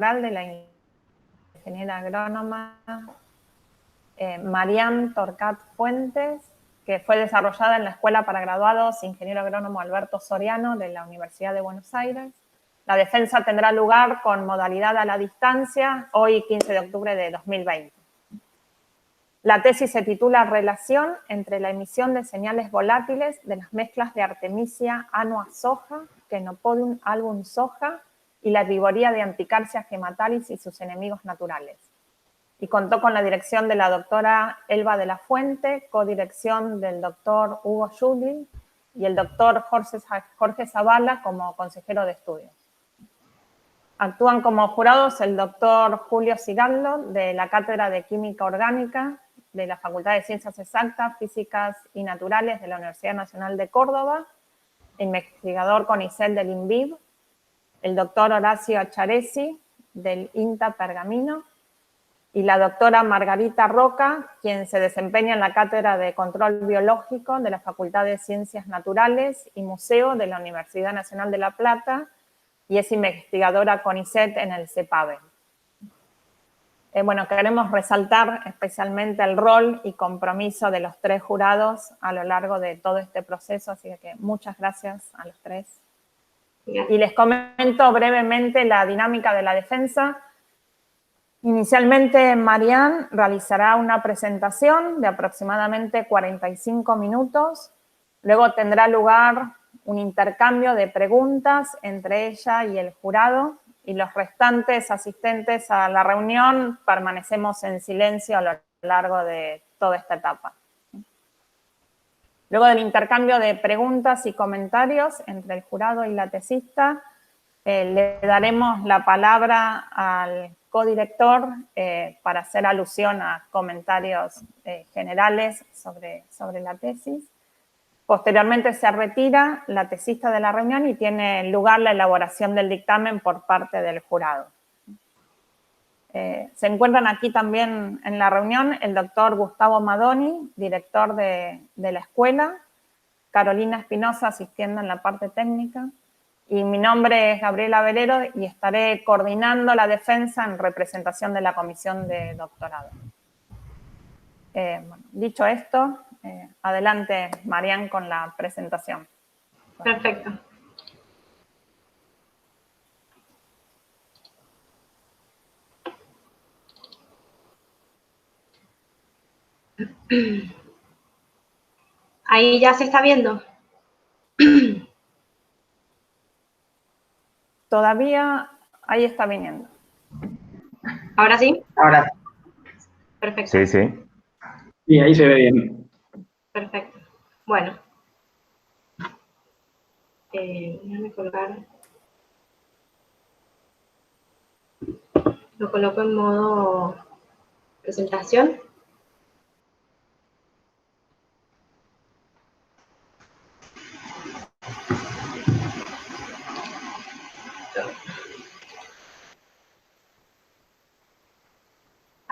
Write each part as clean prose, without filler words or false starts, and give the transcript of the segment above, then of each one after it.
de la ingeniera agrónoma Marian Torcat Fuentes, que fue desarrollada en la Escuela para Graduados Ingeniero Agrónomo Alberto Soriano de la Universidad de Buenos Aires. La defensa tendrá lugar con modalidad a la distancia, hoy 15 de octubre de 2020. La tesis se titula Relación entre la emisión de señales volátiles de las mezclas de Artemisia annua soja, Chenopodium album soja y la vivoría de Anticarsia gematalis y sus enemigos naturales. Y contó con la dirección de la doctora Elba de la Fuente, codirección del doctor Hugo Schulin y el doctor Jorge Zavala como consejero de estudios. Actúan como jurados el doctor Julio Cigallo, de la Cátedra de Química Orgánica de la Facultad de Ciencias Exactas, Físicas y Naturales de la Universidad Nacional de Córdoba, investigador CONICET del INVIV, el doctor Horacio Acharesi, del INTA Pergamino, y la doctora Margarita Roca, quien se desempeña en la Cátedra de Control Biológico de la Facultad de Ciencias Naturales y Museo de la Universidad Nacional de La Plata, y es investigadora CONICET en el CEPAVE. Bueno, queremos resaltar especialmente el rol y compromiso de los tres jurados a lo largo de todo este proceso, así que muchas gracias a los tres. Y les comento brevemente la dinámica de la defensa. Inicialmente, Marian realizará una presentación de aproximadamente 45 minutos. Luego tendrá lugar un intercambio de preguntas entre ella y el jurado, y los restantes asistentes a la reunión permanecemos en silencio a lo largo de toda esta etapa. Luego del intercambio de preguntas y comentarios entre el jurado y la tesista, le daremos la palabra al codirector para hacer alusión a comentarios generales sobre la tesis. Posteriormente se retira la tesista de la reunión y tiene lugar la elaboración del dictamen por parte del jurado. Se encuentran aquí también en la reunión el doctor Gustavo Madoni, director de la escuela, Carolina Espinosa asistiendo en la parte técnica, y mi nombre es Gabriela Velero y estaré coordinando la defensa en representación de la comisión de doctorado. Bueno, dicho esto, adelante, Marian, con la presentación. Perfecto. Ahí ya se está viendo. Todavía ahí está viniendo. ¿Ahora sí? Ahora sí. Perfecto. Sí, sí. Sí, ahí se ve bien. Perfecto. Bueno. Déjame colocar. Lo coloco en modo presentación.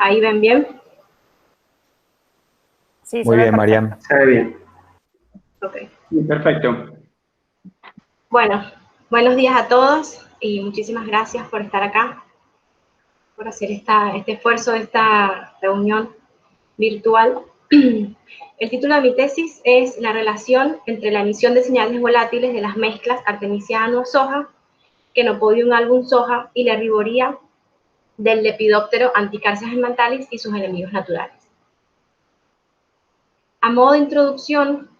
¿Ahí ven bien? Sí, Muy bien, Marian. Se ve bien. Ok. Sí, perfecto. Bueno, buenos días a todos y muchísimas gracias por estar acá, por hacer este esfuerzo, esta reunión virtual. El título de mi tesis es La relación entre la emisión de señales volátiles de las mezclas Artemisia annua soja, Chenopodium album soja y la herbivoría del Lepidóptero Anticarsia gematalis y sus enemigos naturales. A modo de introducción,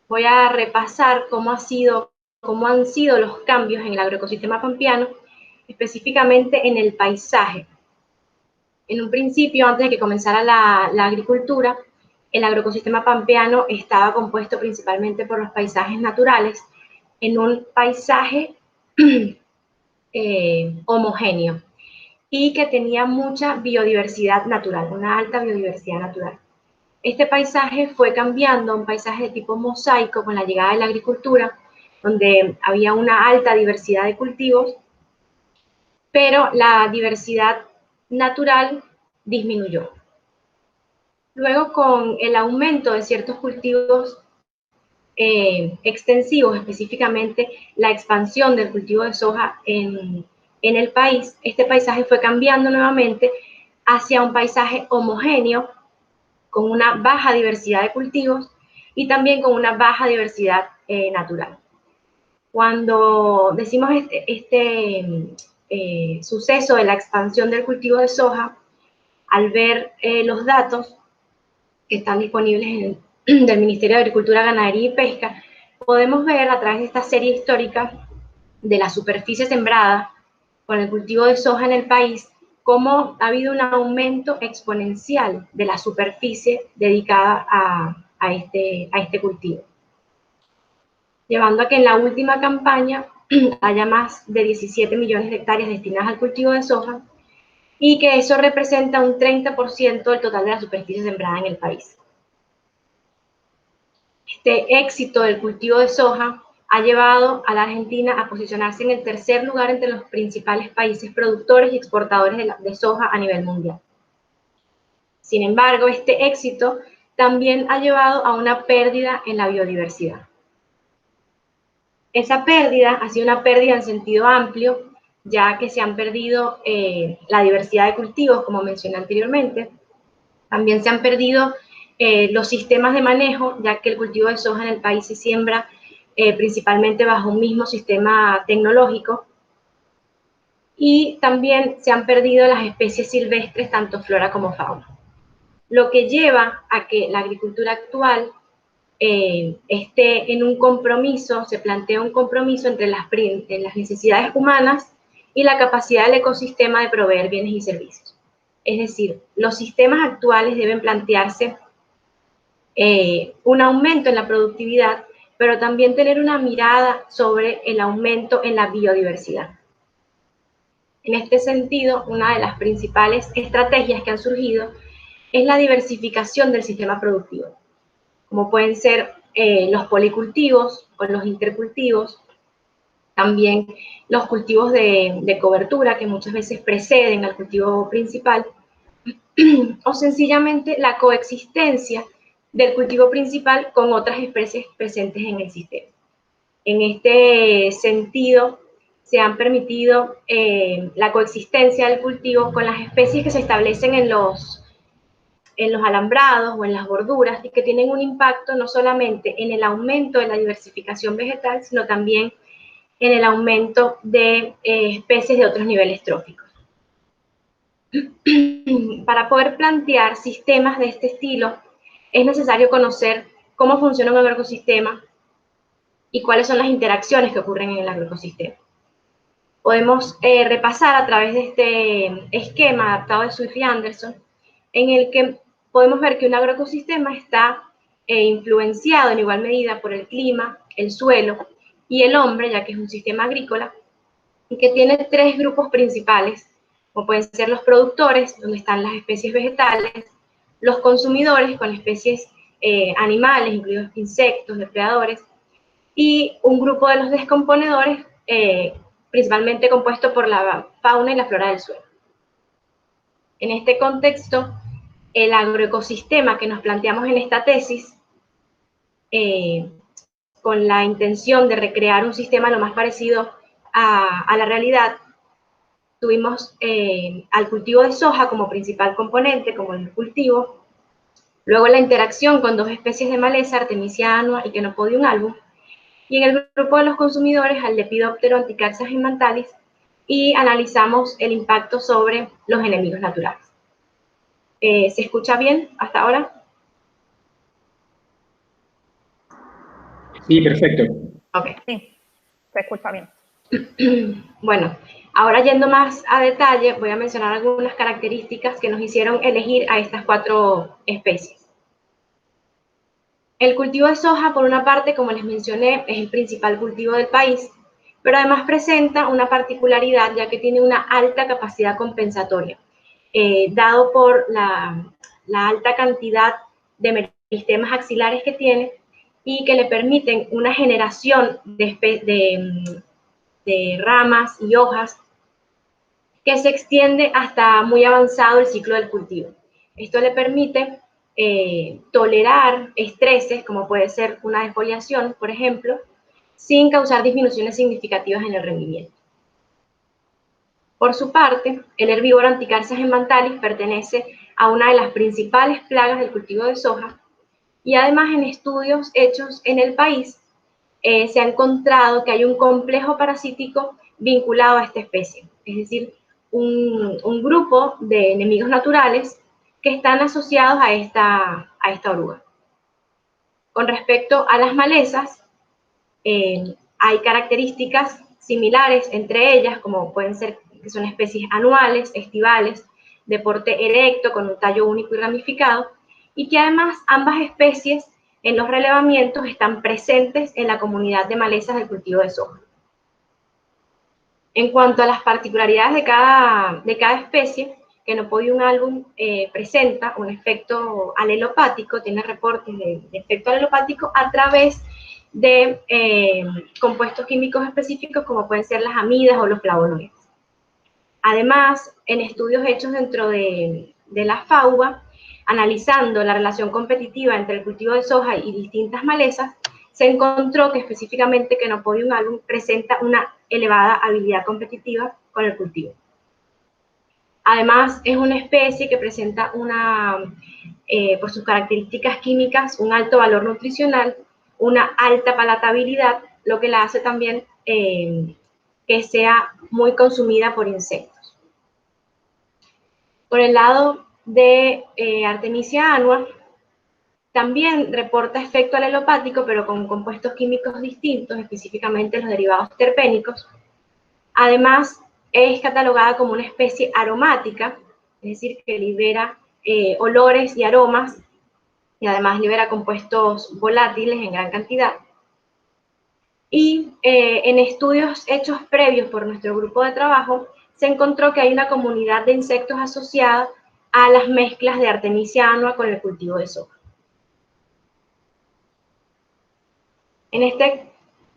voy a repasar cómo han sido los cambios en el agroecosistema pampeano, específicamente en el paisaje. En un principio, antes de que comenzara la agricultura, el agroecosistema pampeano estaba compuesto principalmente por los paisajes naturales, en un paisaje homogéneo y que tenía mucha biodiversidad natural, una alta biodiversidad natural. Este paisaje fue cambiando a un paisaje de tipo mosaico con la llegada de la agricultura, donde había una alta diversidad de cultivos, pero la diversidad natural disminuyó. Luego, con el aumento de ciertos cultivos extensivos, específicamente la expansión del cultivo de soja en en el país, este paisaje fue cambiando nuevamente hacia un paisaje homogéneo, con una baja diversidad de cultivos y también con una baja diversidad natural. Cuando decimos suceso de la expansión del cultivo de soja, al ver los datos que están disponibles del Ministerio de Agricultura, Ganadería y Pesca, podemos ver a través de esta serie histórica de la superficie sembrada con el cultivo de soja en el país, cómo ha habido un aumento exponencial de la superficie dedicada a este cultivo, llevando a que en la última campaña haya más de 17 millones de hectáreas destinadas al cultivo de soja, y que eso representa un 30% del total de la superficie sembrada en el país. Este éxito del cultivo de soja ha llevado a la Argentina a posicionarse en el tercer lugar entre los principales países productores y exportadores de soja a nivel mundial. Sin embargo, este éxito también ha llevado a una pérdida en la biodiversidad. Esa pérdida ha sido una pérdida en sentido amplio, ya que se han perdido la diversidad de cultivos, como mencioné anteriormente. También se han perdido los sistemas de manejo, ya que el cultivo de soja en el país se siembra principalmente bajo un mismo sistema tecnológico. Y también se han perdido las especies silvestres, tanto flora como fauna. Lo que lleva a que la agricultura actual esté en un compromiso, se plantea un compromiso entre las necesidades humanas y la capacidad del ecosistema de proveer bienes y servicios. Es decir, los sistemas actuales deben plantearse un aumento en la productividad, pero también tener una mirada sobre el aumento en la biodiversidad. En este sentido, una de las principales estrategias que han surgido es la diversificación del sistema productivo, como pueden ser los policultivos o los intercultivos, también los cultivos de cobertura que muchas veces preceden al cultivo principal, o sencillamente la coexistencia del cultivo principal con otras especies presentes en el sistema. En este sentido, se han permitido la coexistencia del cultivo con las especies que se establecen en los alambrados o en las borduras, y que tienen un impacto no solamente en el aumento de la diversificación vegetal, sino también en el aumento de especies de otros niveles tróficos. Para poder plantear sistemas de este estilo, es necesario conocer cómo funciona un agroecosistema y cuáles son las interacciones que ocurren en el agroecosistema. Podemos repasar a través de este esquema adaptado de Swift y Anderson, en el que podemos ver que un agroecosistema está influenciado en igual medida por el clima, el suelo y el hombre, ya que es un sistema agrícola, y que tiene tres grupos principales, como pueden ser los productores, donde están las especies vegetales, los consumidores con especies animales, incluidos insectos, depredadores, y un grupo de los descomponedores, principalmente compuesto por la fauna y la flora del suelo. En este contexto, el agroecosistema que nos planteamos en esta tesis, con la intención de recrear un sistema lo más parecido a la realidad, tuvimos al cultivo de soja como principal componente, como el cultivo, luego la interacción con dos especies de maleza, Artemisia annua y Chenopodium album, y en el grupo de los consumidores al Lepidoptero, Anticaxas emmantalis, y analizamos el impacto sobre los enemigos naturales. ¿Se escucha bien hasta ahora? Sí, perfecto. Ok. Sí, se escucha bien. Bueno, ahora yendo más a detalle, voy a mencionar algunas características que nos hicieron elegir a estas 4 especies. El cultivo de soja, por una parte, como les mencioné, es el principal cultivo del país, pero además presenta una particularidad, ya que tiene una alta capacidad compensatoria, dado por la alta cantidad de meristemas axilares que tiene y que le permiten una generación de ramas y hojas que se extiende hasta muy avanzado el ciclo del cultivo. Esto le permite tolerar estreses, como puede ser una defoliación, por ejemplo, sin causar disminuciones significativas en el rendimiento. Por su parte, el herbívoro Anticarsia gementalis pertenece a una de las principales plagas del cultivo de soja y además en estudios hechos en el país se ha encontrado que hay un complejo parasítico vinculado a esta especie, es decir, un grupo de enemigos naturales que están asociados a esta oruga. Con respecto a las malezas, hay características similares entre ellas, como pueden ser que son especies anuales, estivales, de porte erecto, con un tallo único y ramificado, y que además ambas especies en los relevamientos están presentes en la comunidad de malezas del cultivo de soja. En cuanto a las particularidades de cada especie, Chenopodium album presenta un efecto alelopático, tiene reportes de efecto alelopático a través de compuestos químicos específicos como pueden ser las amidas o los flavonoides. Además, en estudios hechos dentro de la FAUBA, analizando la relación competitiva entre el cultivo de soja y distintas malezas, se encontró que específicamente Chenopodium album presenta una elevada habilidad competitiva con el cultivo. Además, es una especie que presenta por sus características químicas, un alto valor nutricional, una alta palatabilidad, lo que la hace también que sea muy consumida por insectos. Por el lado de Artemisia annua, también reporta efecto alelopático, pero con compuestos químicos distintos, específicamente los derivados terpénicos. Además, es catalogada como una especie aromática, es decir, que libera olores y aromas, y además libera compuestos volátiles en gran cantidad. Y en estudios hechos previos por nuestro grupo de trabajo, se encontró que hay una comunidad de insectos asociada a las mezclas de Artemisia annua con el cultivo de soja. En este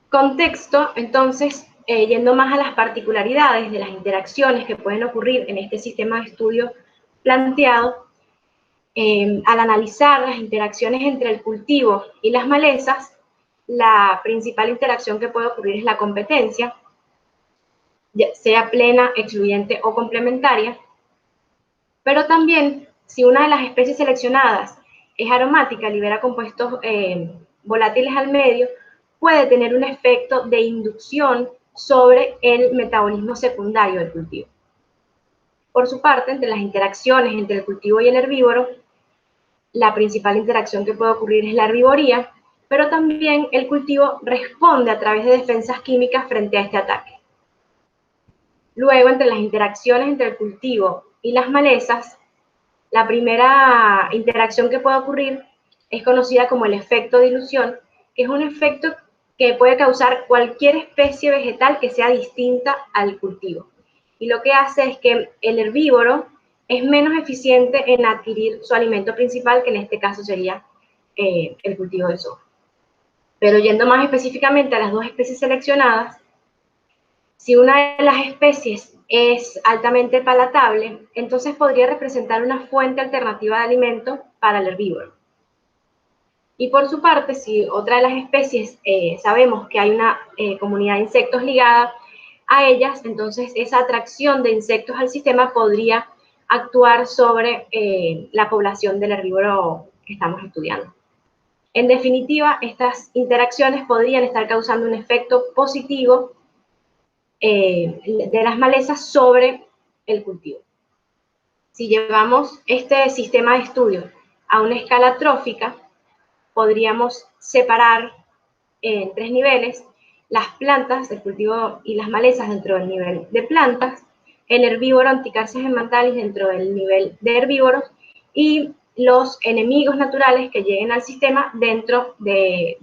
contexto, entonces, yendo más a las particularidades de las interacciones que pueden ocurrir en este sistema de estudio planteado, al analizar las interacciones entre el cultivo y las malezas, la principal interacción que puede ocurrir es la competencia, sea plena, excluyente o complementaria, pero también si una de las especies seleccionadas es aromática, libera compuestos volátiles al medio, puede tener un efecto de inducción sobre el metabolismo secundario del cultivo. Por su parte, entre las interacciones entre el cultivo y el herbívoro, la principal interacción que puede ocurrir es la herbivoría, pero también el cultivo responde a través de defensas químicas frente a este ataque. Luego, entre las interacciones entre el cultivo y las malezas, la primera interacción que puede ocurrir es conocida como el efecto dilución, que es un efecto que puede causar cualquier especie vegetal que sea distinta al cultivo. Y lo que hace es que el herbívoro es menos eficiente en adquirir su alimento principal, que en este caso sería el cultivo de soja. Pero yendo más específicamente a las dos especies seleccionadas, si una de las especies es altamente palatable, entonces podría representar una fuente alternativa de alimento para el herbívoro. Y por su parte, si otra de las especies sabemos que hay una comunidad de insectos ligada a ellas, entonces esa atracción de insectos al sistema podría actuar sobre la población del herbívoro que estamos estudiando. En definitiva, estas interacciones podrían estar causando un efecto positivo de las malezas sobre el cultivo. Si llevamos este sistema de estudio a una escala trófica, podríamos separar en 3 niveles las plantas, el cultivo y las malezas dentro del nivel de plantas, el herbívoro Anticarsia gementalis dentro del nivel de herbívoros y los enemigos naturales que lleguen al sistema dentro de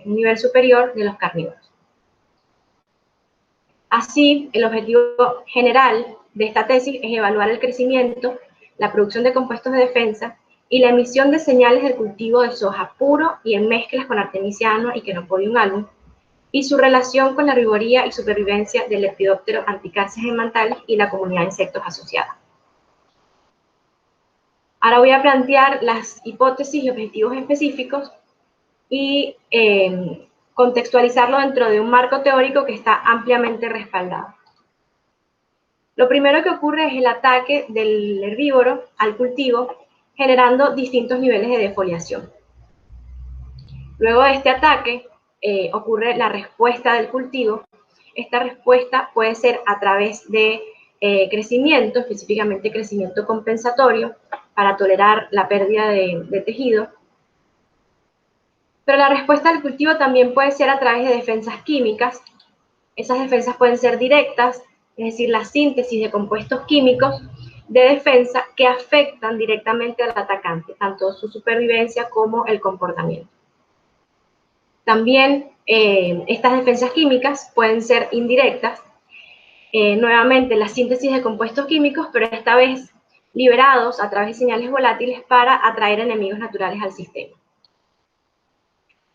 un nivel superior de los carnívoros. Así, el objetivo general de esta tesis es evaluar el crecimiento, la producción de compuestos de defensa y la emisión de señales del cultivo de soja puro y en mezclas con Artemisia annua y Chenopodium album, y su relación con la herbivoría y supervivencia del Lepidóptero Anticarsia gementalis y la comunidad de insectos asociada. Ahora voy a plantear las hipótesis y objetivos específicos y contextualizarlo dentro de un marco teórico que está ampliamente respaldado. Lo primero que ocurre es el ataque del herbívoro al cultivo, generando distintos niveles de defoliación. Luego de este ataque, ocurre la respuesta del cultivo. Esta respuesta puede ser a través de crecimiento, específicamente crecimiento compensatorio, para tolerar la pérdida de tejido. Pero la respuesta del cultivo también puede ser a través de defensas químicas. Esas defensas pueden ser directas, es decir, la síntesis de compuestos químicos de defensa que afectan directamente al atacante, tanto su supervivencia como el comportamiento. También estas defensas químicas pueden ser indirectas, nuevamente la síntesis de compuestos químicos, pero esta vez liberados a través de señales volátiles para atraer enemigos naturales al sistema.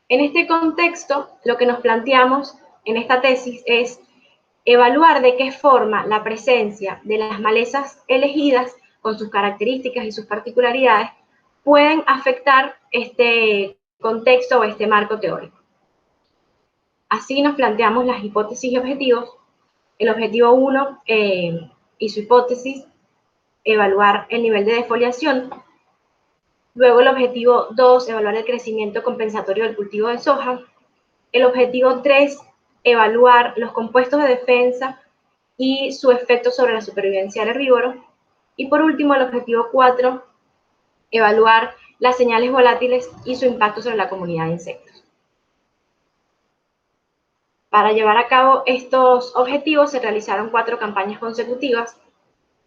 En este contexto, lo que nos planteamos en esta tesis es evaluar de qué forma la presencia de las malezas elegidas, con sus características y sus particularidades, pueden afectar este contexto o este marco teórico. Así nos planteamos las hipótesis y objetivos. El objetivo 1 y su hipótesis, evaluar el nivel de defoliación. Luego el objetivo 2, evaluar el crecimiento compensatorio del cultivo de soja. El objetivo 3, evaluar los compuestos de defensa y su efecto sobre la supervivencia del herbívoro. Y por último, el objetivo 4, evaluar las señales volátiles y su impacto sobre la comunidad de insectos. Para llevar a cabo estos objetivos se realizaron 4 campañas consecutivas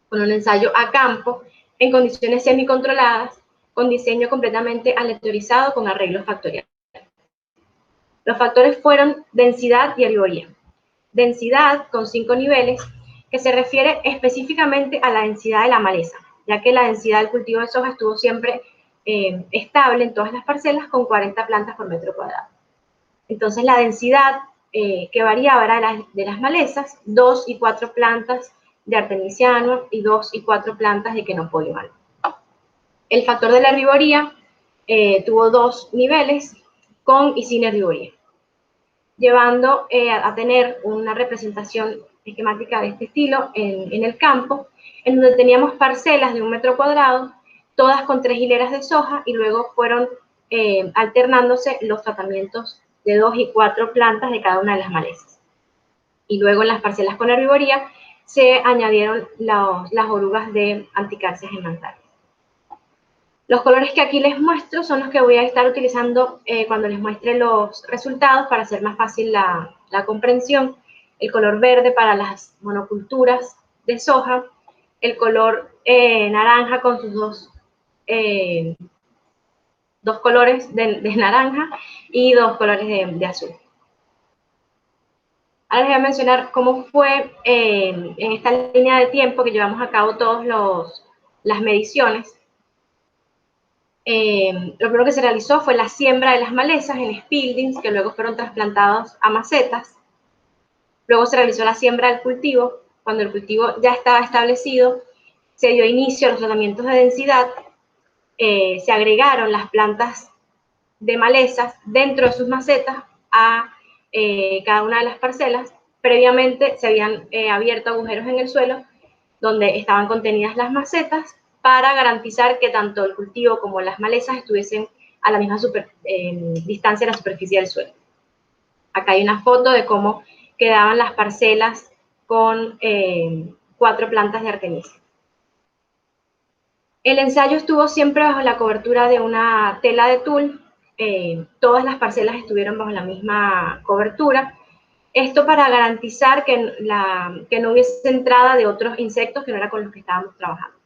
con un ensayo a campo en condiciones semicontroladas, con diseño completamente aleatorizado con arreglos factoriales. Los factores fueron densidad y herbivoría. Densidad con 5 niveles, que se refiere específicamente a la densidad de la maleza, ya que la densidad del cultivo de soja estuvo siempre estable en todas las parcelas con 40 plantas por metro cuadrado. Entonces la densidad que variaba era de las malezas, 2 y 4 plantas de artemisiano y 2 y 4 plantas de quenopolio. El factor de la herbivoría tuvo 2 niveles, con y sin herbivoría, llevando a tener una representación esquemática de este estilo en el campo, en donde teníamos parcelas de 1 metro cuadrado, todas con 3 hileras de soja, y luego fueron alternándose los tratamientos de 2 y 4 plantas de cada una de las malezas. Y luego en las parcelas con herbivoría se añadieron las orugas de Anticarcias emantales. Los colores que aquí les muestro son los que voy a estar utilizando cuando les muestre los resultados para hacer más fácil la comprensión. El color verde para las monoculturas de soja, el color naranja con sus dos colores de naranja y 2 colores de azul. Ahora les voy a mencionar cómo fue en esta línea de tiempo que llevamos a cabo todas las mediciones. Lo primero que se realizó fue la siembra de las malezas en spildings, que luego fueron trasplantados a macetas. Luego se realizó la siembra del cultivo. Cuando el cultivo ya estaba establecido, se dio inicio a los tratamientos de densidad. Se agregaron las plantas de malezas dentro de sus macetas a cada una de las parcelas. Previamente se habían abierto agujeros en el suelo donde estaban contenidas las macetas para garantizar que tanto el cultivo como las malezas estuviesen a la misma distancia de la superficie del suelo. Acá hay una foto de cómo quedaban las parcelas con 4 plantas de artemisia. El ensayo estuvo siempre bajo la cobertura de una tela de tul. Todas las parcelas estuvieron bajo la misma cobertura. Esto para garantizar que no hubiese entrada de otros insectos que no era con los que estábamos trabajando.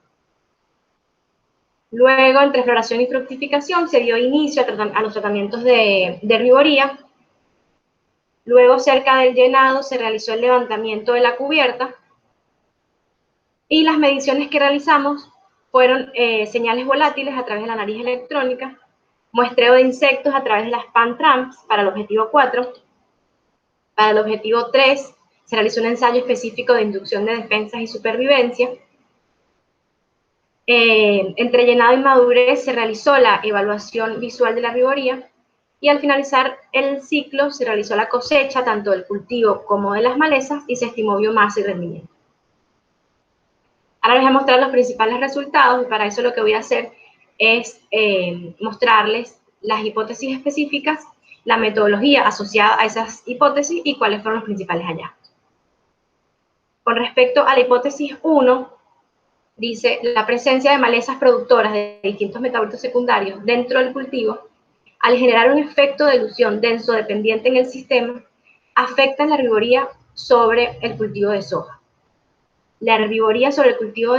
Luego, entre floración y fructificación, se dio inicio a los tratamientos de herbivoría. Luego, cerca del llenado, se realizó el levantamiento de la cubierta. Y las mediciones que realizamos fueron señales volátiles a través de la nariz electrónica, muestreo de insectos a través de las PanTramps para el objetivo 4. Para el objetivo 3 se realizó un ensayo específico de inducción de defensas y supervivencia. Entre llenado y madurez se realizó la evaluación visual de la herbivoría y al finalizar el ciclo se realizó la cosecha tanto del cultivo como de las malezas y se estimó biomasa y rendimiento. Ahora les voy a mostrar los principales resultados y para eso lo que voy a hacer es mostrarles las hipótesis específicas, la metodología asociada a esas hipótesis y cuáles fueron los principales hallazgos. Con respecto a la hipótesis 1, dice la presencia de malezas productoras de distintos metabolitos secundarios dentro del cultivo, al generar un efecto de dilución denso dependiente en el sistema, afecta la herbivoría sobre el cultivo de soja. La herbivoría sobre el cultivo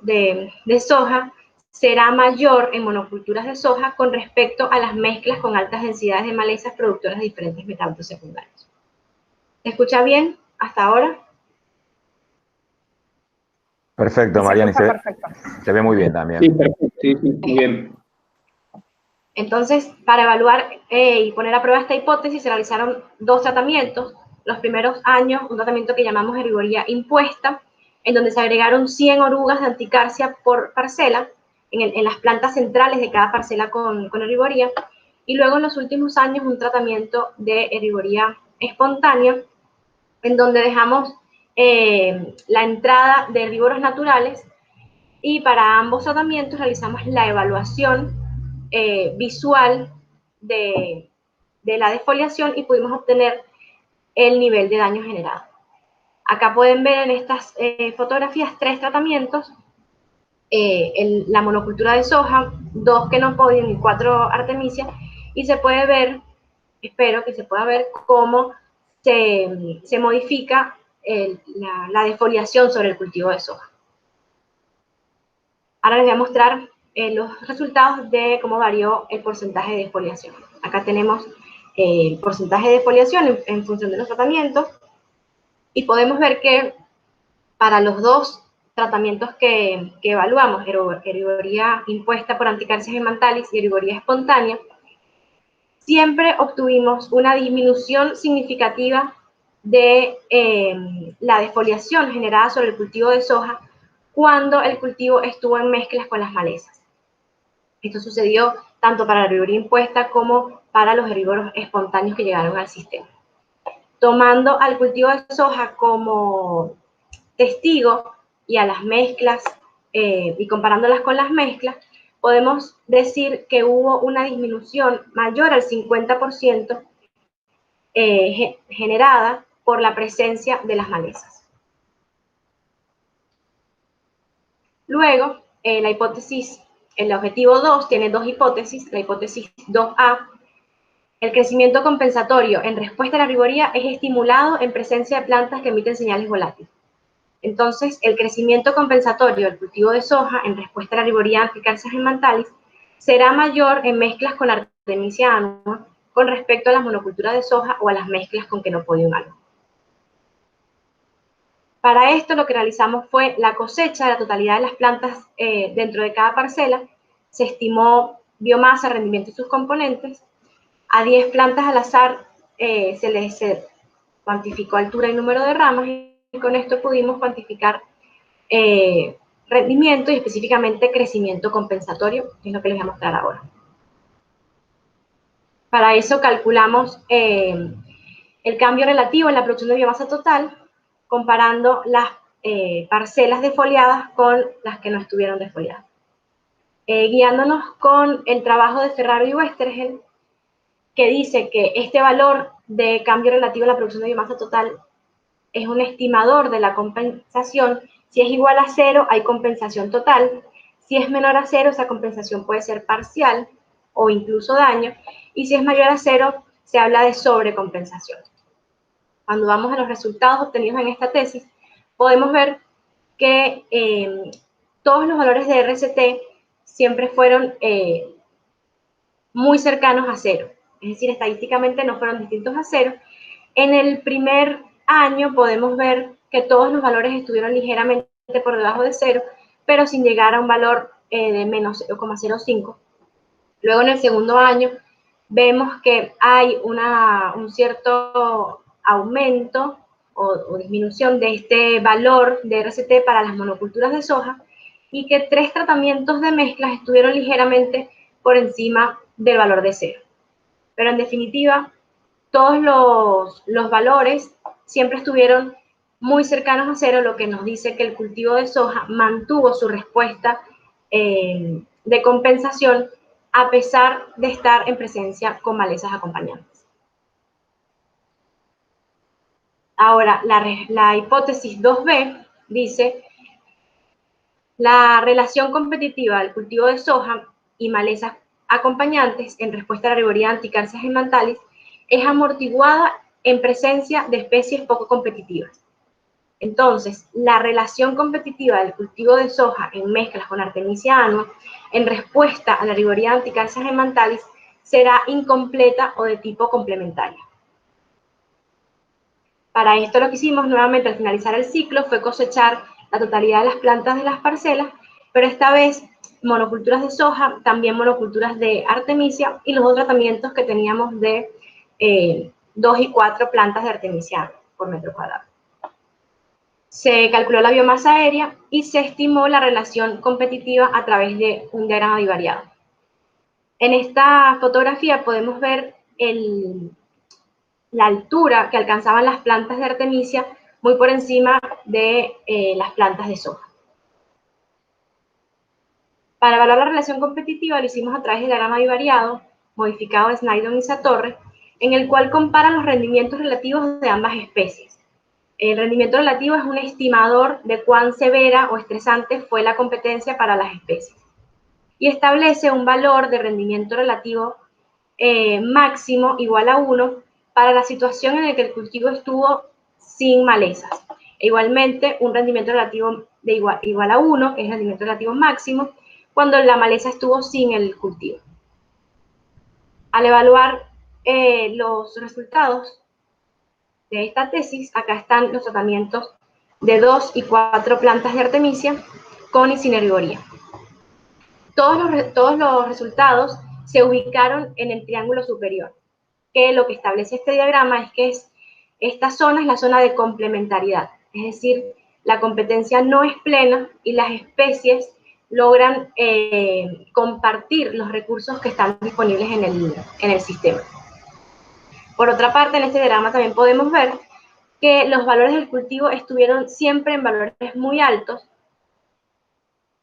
de soja será mayor en monoculturas de soja con respecto a las mezclas con altas densidades de malezas productoras de diferentes metabolitos secundarios. ¿Se escucha bien hasta ahora? Perfecto, Mariani, se ve muy bien también. Sí, perfecto, sí, muy bien. Entonces, para evaluar y poner a prueba esta hipótesis, se realizaron 2 tratamientos. Los primeros años, un tratamiento que llamamos herbivoría impuesta, en donde se agregaron 100 orugas de anticarsia por parcela, en las plantas centrales de cada parcela con herbivoría, y luego en los últimos años un tratamiento de herbivoría espontánea, en donde dejamos la entrada de herbívoros naturales, y para ambos tratamientos realizamos la evaluación visual de la defoliación y pudimos obtener el nivel de daño generado. Acá pueden ver en estas fotografías 3 tratamientos, la monocultura de soja, 2 Kenopodium y 4 Artemisia, y se puede ver, espero que se pueda ver cómo se modifica la defoliación sobre el cultivo de soja. Ahora les voy a mostrar los resultados de cómo varió el porcentaje de defoliación. Acá tenemos el porcentaje de defoliación en función de los tratamientos y podemos ver que para los 2 tratamientos que evaluamos, herbivoría impuesta por Anticarsia gemantalis y herbivoría espontánea, siempre obtuvimos una disminución significativa de la defoliación generada sobre el cultivo de soja cuando el cultivo estuvo en mezclas con las malezas. Esto sucedió tanto para la herbivoría impuesta como para los herbívoros espontáneos que llegaron al sistema. Tomando al cultivo de soja como testigo y a las mezclas, y comparándolas con las mezclas, podemos decir que hubo una disminución mayor al 50% generada por la presencia de las malezas. Luego, la hipótesis, el objetivo 2 tiene 2 hipótesis. La hipótesis 2A, el crecimiento compensatorio en respuesta a la herbivoría es estimulado en presencia de plantas que emiten señales volátiles. Entonces, el crecimiento compensatorio del cultivo de soja en respuesta a la herbivoría Anticarsia gemantalis será mayor en mezclas con Artemisia annua con respecto a las monoculturas de soja o a las mezclas con Kenopodium annua. Para esto lo que realizamos fue la cosecha de la totalidad de las plantas dentro de cada parcela. Se estimó biomasa, rendimiento y sus componentes. A 10 plantas al azar se les cuantificó altura y número de ramas y con esto pudimos cuantificar rendimiento y específicamente crecimiento compensatorio, que es lo que les voy a mostrar ahora. Para eso calculamos el cambio relativo en la producción de biomasa total, comparando las parcelas defoliadas con las que no estuvieron defoliadas. Guiándonos con el trabajo de Ferraro y Westergel, que dice que este valor de cambio relativo en la producción de biomasa total es un estimador de la compensación. Si es igual a 0, hay compensación total. Si es menor a 0, esa compensación puede ser parcial o incluso daño. Y si es mayor a 0, se habla de sobrecompensación. Cuando vamos a los resultados obtenidos en esta tesis, podemos ver que todos los valores de RCT siempre fueron muy cercanos a 0. Es decir, estadísticamente no fueron distintos a 0. En el primer año podemos ver que todos los valores estuvieron ligeramente por debajo de 0, pero sin llegar a un valor de menos 0,05. Luego en el segundo año vemos que hay un cierto aumento o disminución de este valor de RCT para las monoculturas de soja y que 3 tratamientos de mezclas estuvieron ligeramente por encima del valor de 0. Pero en definitiva, todos los valores siempre estuvieron muy cercanos a cero, lo que nos dice que el cultivo de soja mantuvo su respuesta de compensación a pesar de estar en presencia con malezas acompañantes. Ahora, la hipótesis 2B dice: la relación competitiva del cultivo de soja y malezas acompañantes en respuesta a la rigoría Anticarcias emmantalis es amortiguada en presencia de especies poco competitivas. Entonces, la relación competitiva del cultivo de soja en mezclas con Artemisia annua en respuesta a la rigoría Anticarcias emmantalis será incompleta o de tipo complementaria. Para esto lo que hicimos nuevamente al finalizar el ciclo fue cosechar la totalidad de las plantas de las parcelas, pero esta vez monoculturas de soja, también monoculturas de Artemisia y los dos tratamientos que teníamos de 2 y 4 plantas de Artemisia por metro cuadrado. Se calculó la biomasa aérea y se estimó la relación competitiva a través de un diagrama bivariado. En esta fotografía podemos ver la altura que alcanzaban las plantas de Artemisia muy por encima de las plantas de soja. Para evaluar la relación competitiva lo hicimos a través del diagrama bivariado modificado de Snydon y Satorre, en el cual comparan los rendimientos relativos de ambas especies. El rendimiento relativo es un estimador de cuán severa o estresante fue la competencia para las especies y establece un valor de rendimiento relativo máximo igual a 1 para la situación en la que el cultivo estuvo sin malezas. E igualmente, un rendimiento relativo de igual a 1, que es el rendimiento relativo máximo, cuando la maleza estuvo sin el cultivo. Al evaluar los resultados de esta tesis, acá están los tratamientos de 2 y 4 plantas de Artemisia con y sin herbivoría. Todos los resultados se ubicaron en el triángulo superior, que lo que establece este diagrama es que esta zona es la zona de complementariedad, es decir, la competencia no es plena y las especies logran compartir los recursos que están disponibles en el sistema. Por otra parte, en este diagrama también podemos ver que los valores del cultivo estuvieron siempre en valores muy altos,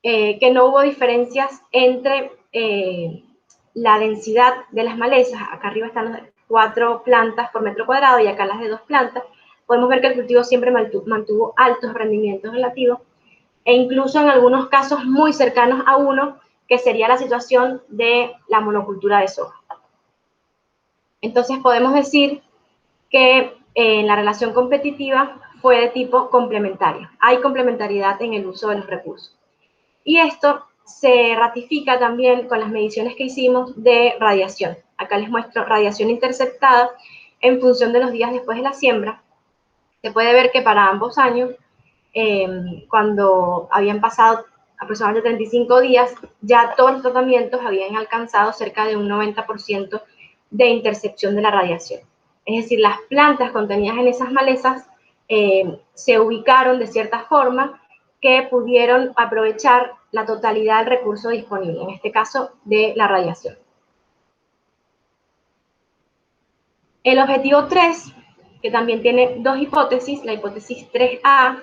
que no hubo diferencias entre la densidad de las malezas. Acá arriba están las 4 plantas por metro cuadrado y acá las de 2 plantas. Podemos ver que el cultivo siempre mantuvo altos rendimientos relativos e incluso en algunos casos muy cercanos a 1, que sería la situación de la monocultura de soja. Entonces podemos decir que la relación competitiva fue de tipo complementario. Hay complementariedad en el uso de los recursos. Y esto se ratifica también con las mediciones que hicimos de radiación. Acá les muestro radiación interceptada en función de los días después de la siembra. Se puede ver que para ambos años, cuando habían pasado aproximadamente 35 días, ya todos los tratamientos habían alcanzado cerca de un 90% de intercepción de la radiación. Es decir, las plantas contenidas en esas malezas se ubicaron de cierta forma que pudieron aprovechar la totalidad del recurso disponible, en este caso de la radiación. El objetivo 3, que también tiene 2 hipótesis, la hipótesis 3A,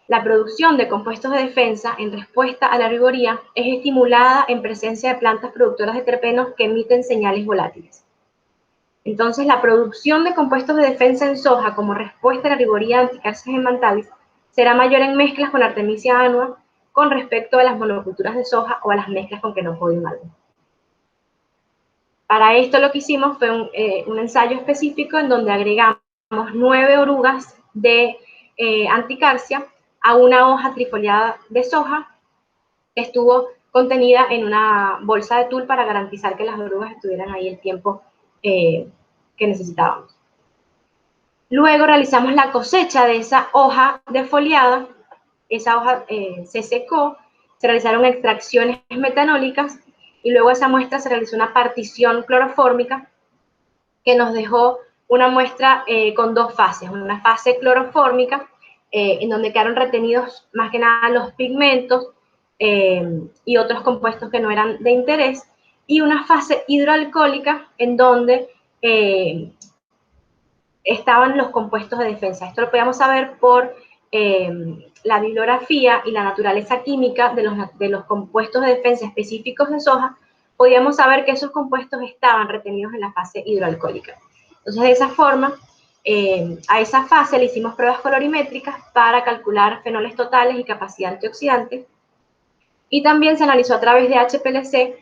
la producción de compuestos de defensa en respuesta a la rigoría es estimulada en presencia de plantas productoras de terpenos que emiten señales volátiles. Entonces, la producción de compuestos de defensa en soja como respuesta a la rigoría Anticarcias emmantalis será mayor en mezclas con Artemisia annua con respecto a las monoculturas de soja o a las mezclas con Quenopodium album. Para esto lo que hicimos fue un ensayo específico en donde agregamos 9 orugas de anticarcia a una hoja trifoliada de soja que estuvo contenida en una bolsa de tul para garantizar que las orugas estuvieran ahí el tiempo que necesitábamos. Luego realizamos la cosecha de esa hoja defoliada, esa hoja se secó, se realizaron extracciones metanólicas y luego esa muestra se realizó una partición clorofórmica que nos dejó una muestra con 2 fases, una fase clorofórmica en donde quedaron retenidos más que nada los pigmentos y otros compuestos que no eran de interés, y una fase hidroalcohólica en donde estaban los compuestos de defensa. Esto lo podíamos saber por la bibliografía y la naturaleza química de los compuestos de defensa específicos de soja. Podíamos saber que esos compuestos estaban retenidos en la fase hidroalcohólica. Entonces, de esa forma, a esa fase le hicimos pruebas colorimétricas para calcular fenoles totales y capacidad antioxidante. Y también se analizó a través de HPLC,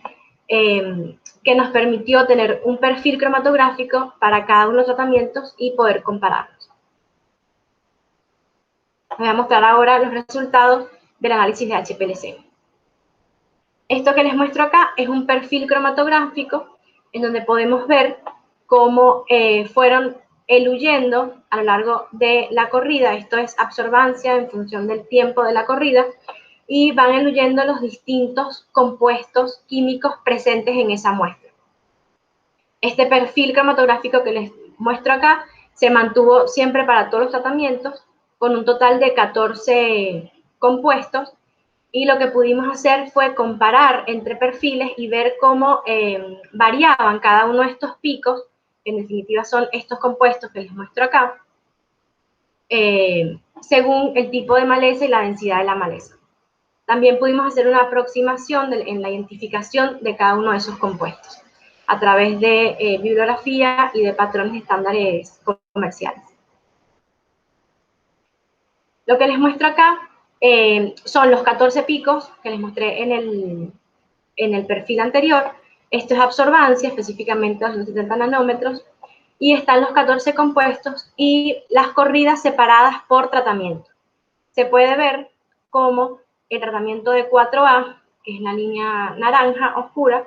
que nos permitió tener un perfil cromatográfico para cada uno de los tratamientos y poder compararlos. Les voy a mostrar ahora los resultados del análisis de HPLC. Esto que les muestro acá es un perfil cromatográfico en donde podemos ver cómo fueron eluyendo a lo largo de la corrida, esto es absorbancia en función del tiempo de la corrida, y van eluyendo los distintos compuestos químicos presentes en esa muestra. Este perfil cromatográfico que les muestro acá se mantuvo siempre para todos los tratamientos, con un total de 14 compuestos, y lo que pudimos hacer fue comparar entre perfiles y ver cómo variaban cada uno de estos picos, que en definitiva son estos compuestos que les muestro acá, según el tipo de maleza y la densidad de la maleza. También pudimos hacer una aproximación en la identificación de cada uno de esos compuestos a través de bibliografía y de patrones estándares comerciales. Lo que les muestro acá son los 14 picos que les mostré en el perfil anterior. Esto es absorbancia, específicamente a los 70 nanómetros, y están los 14 compuestos y las corridas separadas por tratamiento. Se puede ver cómo el tratamiento de 4A, que es la línea naranja oscura,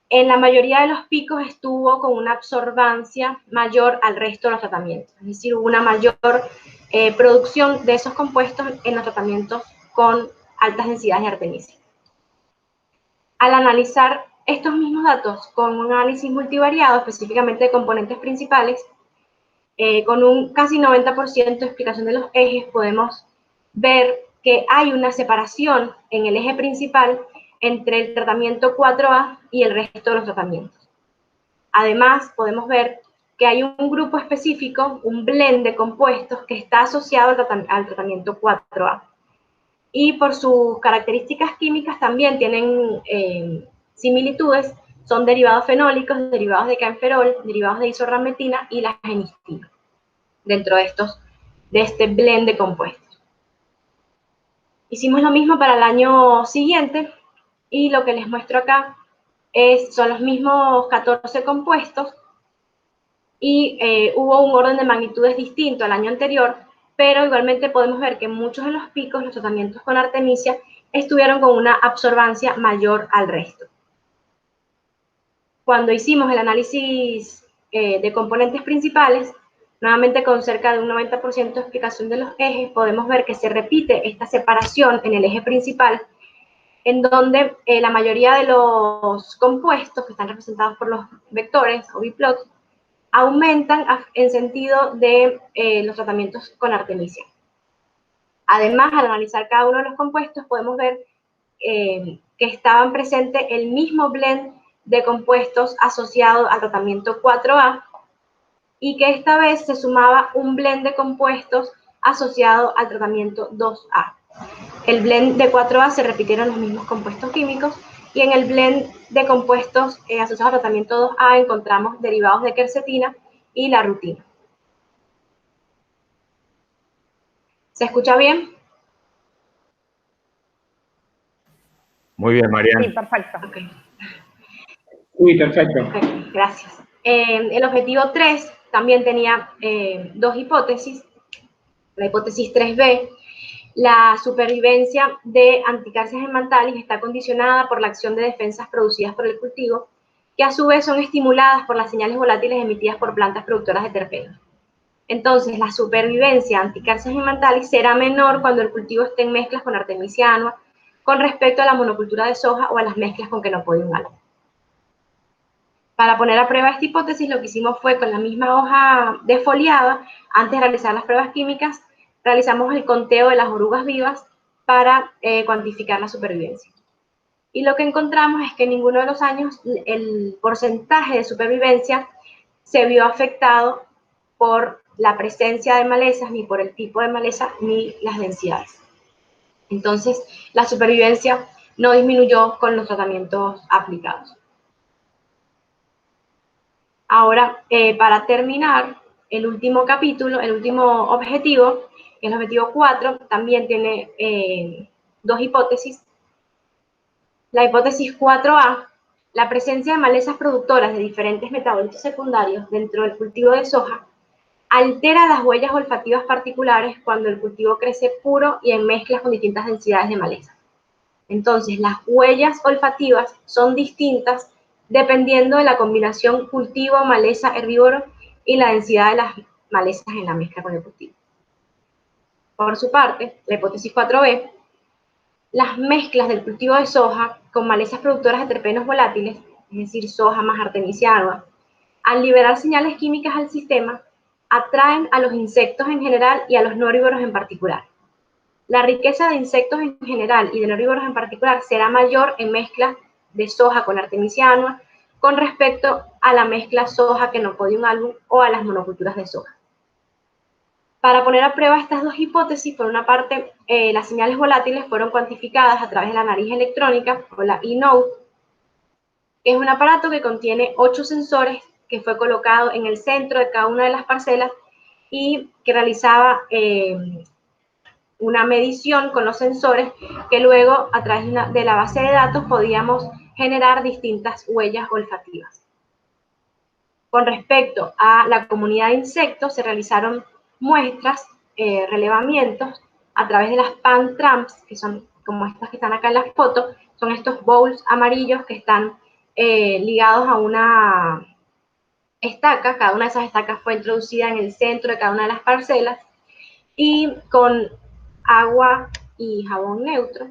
en la mayoría de los picos estuvo con una absorbancia mayor al resto de los tratamientos. Es decir, hubo una mayor producción de esos compuestos en los tratamientos con altas densidades de artemisia. Al analizar estos mismos datos con un análisis multivariado, específicamente de componentes principales, con un casi 90% de explicación de los ejes, podemos ver que hay una separación en el eje principal entre el tratamiento 4A y el resto de los tratamientos. Además, podemos ver que hay un grupo específico, un blend de compuestos que está asociado al tratamiento 4A. Y por sus características químicas también tienen similitudes, son derivados fenólicos, derivados de caenferol, derivados de isorrametina y la genistina, dentro de este blend de compuestos. Hicimos lo mismo para el año siguiente, y lo que les muestro acá son los mismos 14 compuestos, y hubo un orden de magnitudes distinto al año anterior, pero igualmente podemos ver que muchos de los picos, los tratamientos con artemisia, estuvieron con una absorbancia mayor al resto. Cuando hicimos el análisis de componentes principales, nuevamente con cerca de un 90% de explicación de los ejes, podemos ver que se repite esta separación en el eje principal, en donde la mayoría de los compuestos que están representados por los vectores o biplots aumentan en sentido de los tratamientos con artemisia. Además, al analizar cada uno de los compuestos, podemos ver que estaban presentes el mismo blend de compuestos asociado al tratamiento 4A, y que esta vez se sumaba un blend de compuestos asociado al tratamiento 2A. El blend de 4A se repitieron los mismos compuestos químicos, y en el blend de compuestos asociados al tratamiento 2A encontramos derivados de quercetina y la rutina. ¿Se escucha bien? Muy bien, Mariana. Sí, perfecto. Okay. Sí, perfecto. Okay, gracias. El objetivo 3 también tenía dos hipótesis. La hipótesis 3B, la supervivencia de anticarcias hemantalis está condicionada por la acción de defensas producidas por el cultivo, que a su vez son estimuladas por las señales volátiles emitidas por plantas productoras de terpenos. Entonces, la supervivencia anticarcias hemantalis será menor cuando el cultivo esté en mezclas con artemisia annua con respecto a la monocultura de soja o a las mezclas con Chenopodium album. Para poner a prueba esta hipótesis, lo que hicimos fue, con la misma hoja defoliada, antes de realizar las pruebas químicas, realizamos el conteo de las orugas vivas para cuantificar la supervivencia. Y lo que encontramos es que en ninguno de los años el porcentaje de supervivencia se vio afectado por la presencia de malezas, ni por el tipo de maleza, ni las densidades. Entonces, la supervivencia no disminuyó con los tratamientos aplicados. Ahora, para terminar, el último capítulo, el último objetivo, el objetivo 4, también tiene dos hipótesis. La hipótesis 4A, la presencia de malezas productoras de diferentes metabolitos secundarios dentro del cultivo de soja altera las huellas olfativas particulares cuando el cultivo crece puro y en mezclas con distintas densidades de maleza. Entonces, las huellas olfativas son distintas dependiendo de la combinación cultivo, maleza, herbívoro y la densidad de las malezas en la mezcla con el cultivo. Por su parte, la hipótesis 4B, las mezclas del cultivo de soja con malezas productoras de terpenos volátiles, es decir, soja más artemisia annua, al liberar señales químicas al sistema, atraen a los insectos en general y a los no herbívoros en particular. La riqueza de insectos en general y de no herbívoros en particular será mayor en mezclas de soja con artemisia annua con respecto a la mezcla soja-Chenopodium album o a las monoculturas de soja. Para poner a prueba estas dos hipótesis, por una parte, las señales volátiles fueron cuantificadas a través de la nariz electrónica, o la eNote, que es un aparato que contiene 8 sensores que fue colocado en el centro de cada una de las parcelas y que realizaba una medición con los sensores que luego, a través de la base de datos, podíamos generar distintas huellas olfativas. Con respecto a la comunidad de insectos, se realizaron muestras, relevamientos, a través de las pan traps, que son como estas que están acá en la foto, son estos bowls amarillos que están ligados a una estaca. Cada una de esas estacas fue introducida en el centro de cada una de las parcelas y con agua y jabón neutro,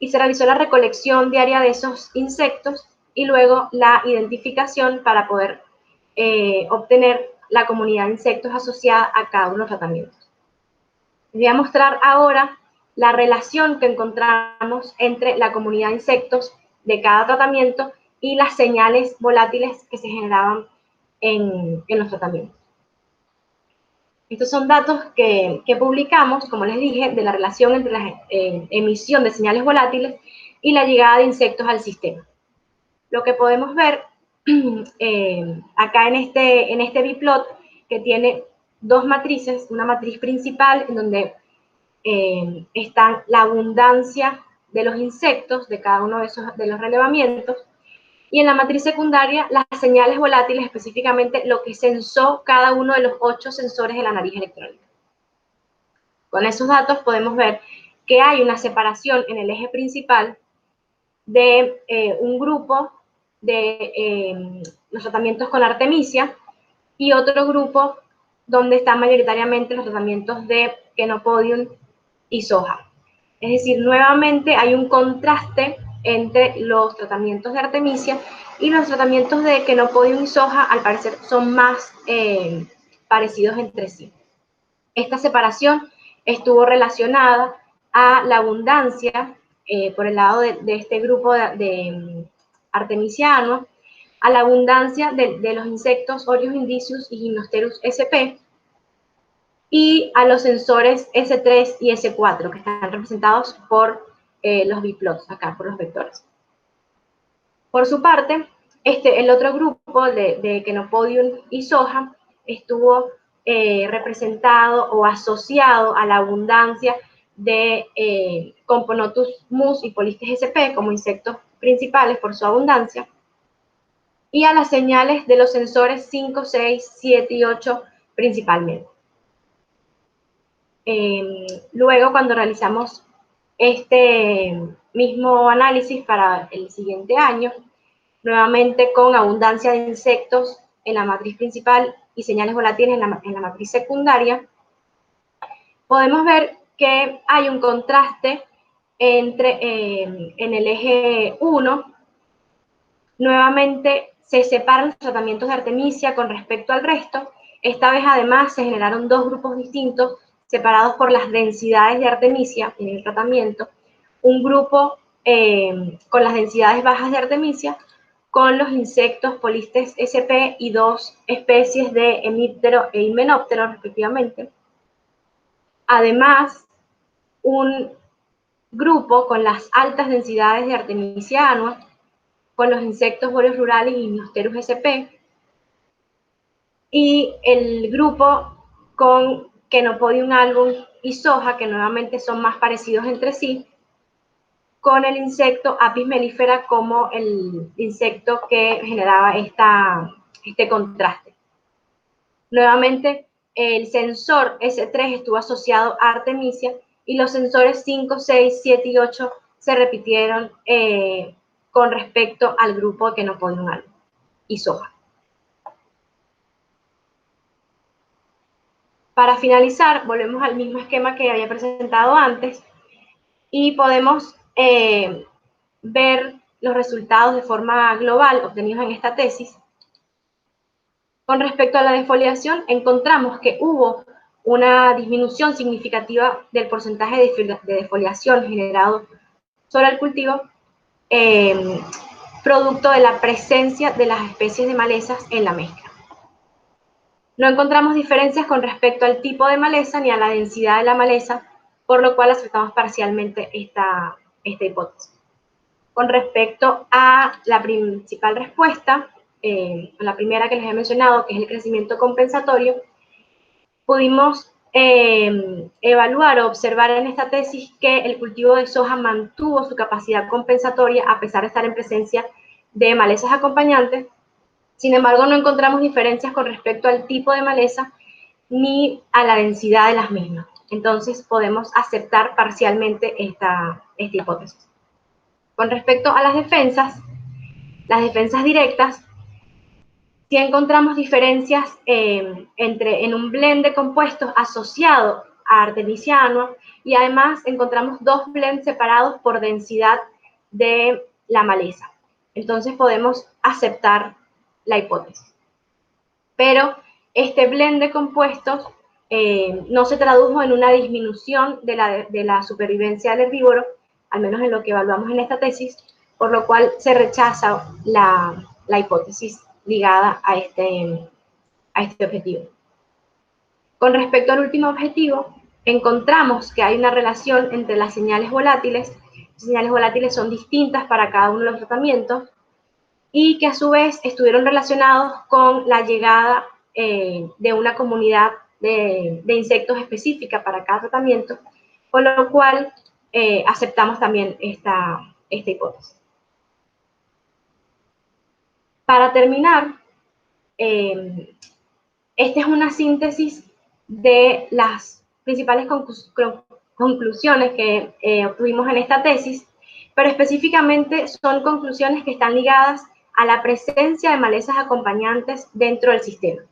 y se realizó la recolección diaria de esos insectos y luego la identificación para poder obtener la comunidad de insectos asociada a cada uno de los tratamientos. Les voy a mostrar ahora la relación que encontramos entre la comunidad de insectos de cada tratamiento y las señales volátiles que se generaban en los tratamientos. Estos son datos que publicamos, como les dije, de la relación entre la emisión de señales volátiles y la llegada de insectos al sistema. Lo que podemos ver acá en este biplot, que tiene dos matrices, una matriz principal en donde está la abundancia de los insectos de cada uno de los relevamientos, y en la matriz secundaria las señales volátiles, específicamente lo que sensó cada uno de los 8 sensores de la nariz electrónica. Con esos datos podemos ver que hay una separación en el eje principal de un grupo de los tratamientos con artemisia y otro grupo donde están mayoritariamente los tratamientos de Chenopodium y soja. Es decir, nuevamente hay un contraste entre los tratamientos de artemisia y los tratamientos de Chenopodium y soja, al parecer son más parecidos entre sí. Esta separación estuvo relacionada a la abundancia, por el lado de este grupo de artemisia annua, a la abundancia de los insectos Orius indicius y Gymnosterus sp, y a los sensores S3 y S4, que están representados por los biplots, acá por los vectores. Por su parte, el otro grupo de Chenopodium y soja estuvo representado o asociado a la abundancia de Componotus mus y Polistes sp como insectos principales por su abundancia, y a las señales de los sensores 5, 6, 7 y 8 principalmente. Luego, cuando realizamos este mismo análisis para el siguiente año, nuevamente con abundancia de insectos en la matriz principal y señales volátiles en la matriz secundaria, podemos ver que hay un contraste entre, en el eje 1, nuevamente se separan los tratamientos de artemisia con respecto al resto. Esta vez además se generaron dos grupos distintos separados por las densidades de artemisia en el tratamiento. Un grupo con las densidades bajas de artemisia con los insectos Polistes sp y 2 especies de hemíptero e himenóptero, respectivamente. Además, un grupo con las altas densidades de Artemisia annua, con los insectos boreos rurales y Gymnosterus sp, y el grupo con Chenopodium album y soja, que nuevamente son más parecidos entre sí, con el insecto Apis mellifera como el insecto que generaba este contraste. Nuevamente, el sensor S3 estuvo asociado a Artemisia y los sensores 5, 6, 7 y 8 se repitieron con respecto al grupo Chenopodium album y soja. Para finalizar, volvemos al mismo esquema que había presentado antes y podemos ver los resultados de forma global obtenidos en esta tesis. Con respecto a la defoliación, encontramos que hubo una disminución significativa del porcentaje de defoliación generado sobre el cultivo, producto de la presencia de las especies de malezas en la mezcla. No encontramos diferencias con respecto al tipo de maleza ni a la densidad de la maleza, por lo cual aceptamos parcialmente esta hipótesis. Con respecto a la principal respuesta, la primera que les he mencionado, que es el crecimiento compensatorio, pudimos evaluar o observar en esta tesis que el cultivo de soja mantuvo su capacidad compensatoria a pesar de estar en presencia de malezas acompañantes. Sin embargo, no encontramos diferencias con respecto al tipo de maleza ni a la densidad de las mismas. Entonces, podemos aceptar parcialmente esta hipótesis. Con respecto a las defensas directas, sí encontramos diferencias en un blend de compuestos asociado a Artemisia annua y además encontramos 2 blends separados por densidad de la maleza. Entonces, podemos aceptar la hipótesis. Pero este blend de compuestos no se tradujo en una disminución de la supervivencia del herbívoro, al menos en lo que evaluamos en esta tesis, por lo cual se rechaza la hipótesis ligada a este objetivo. Con respecto al último objetivo, encontramos que hay una relación entre las señales volátiles. Las señales volátiles son distintas para cada uno de los tratamientos, y que a su vez estuvieron relacionados con la llegada de una comunidad de insectos específica para cada tratamiento, con lo cual aceptamos también esta hipótesis. Para terminar, esta es una síntesis de las principales conclusiones que obtuvimos en esta tesis, pero específicamente son conclusiones que están ligadas a la presencia de malezas acompañantes dentro del sistema.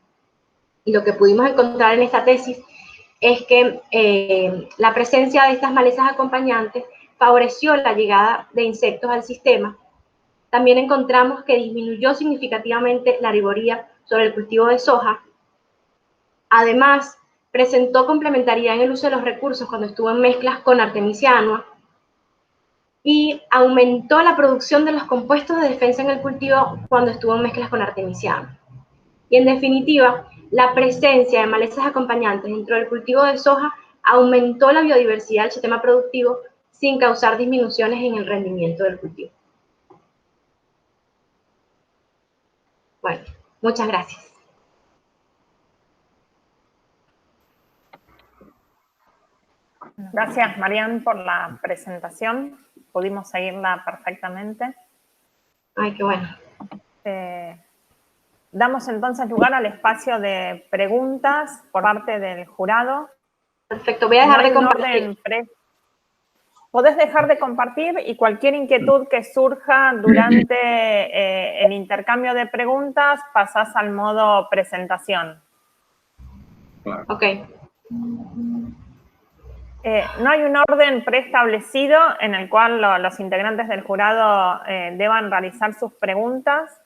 Y lo que pudimos encontrar en esta tesis es que la presencia de estas malezas acompañantes favoreció la llegada de insectos al sistema. También encontramos que disminuyó significativamente la herbivoría sobre el cultivo de soja. Además, presentó complementariedad en el uso de los recursos cuando estuvo en mezclas con Artemisia annua, y aumentó la producción de los compuestos de defensa en el cultivo cuando estuvo en mezclas con Artemisia annua. Y en definitiva, la presencia de malezas acompañantes dentro del cultivo de soja aumentó la biodiversidad del sistema productivo sin causar disminuciones en el rendimiento del cultivo. Bueno, muchas gracias. Gracias, Marian, por la presentación. Pudimos seguirla perfectamente. Ay, qué bueno. Damos entonces lugar al espacio de preguntas por parte del jurado. Perfecto, voy a dejar de compartir. Podés dejar de compartir y cualquier inquietud que surja durante el intercambio de preguntas, pasás al modo presentación. Ok. No hay un orden preestablecido en el cual los integrantes del jurado deban realizar sus preguntas.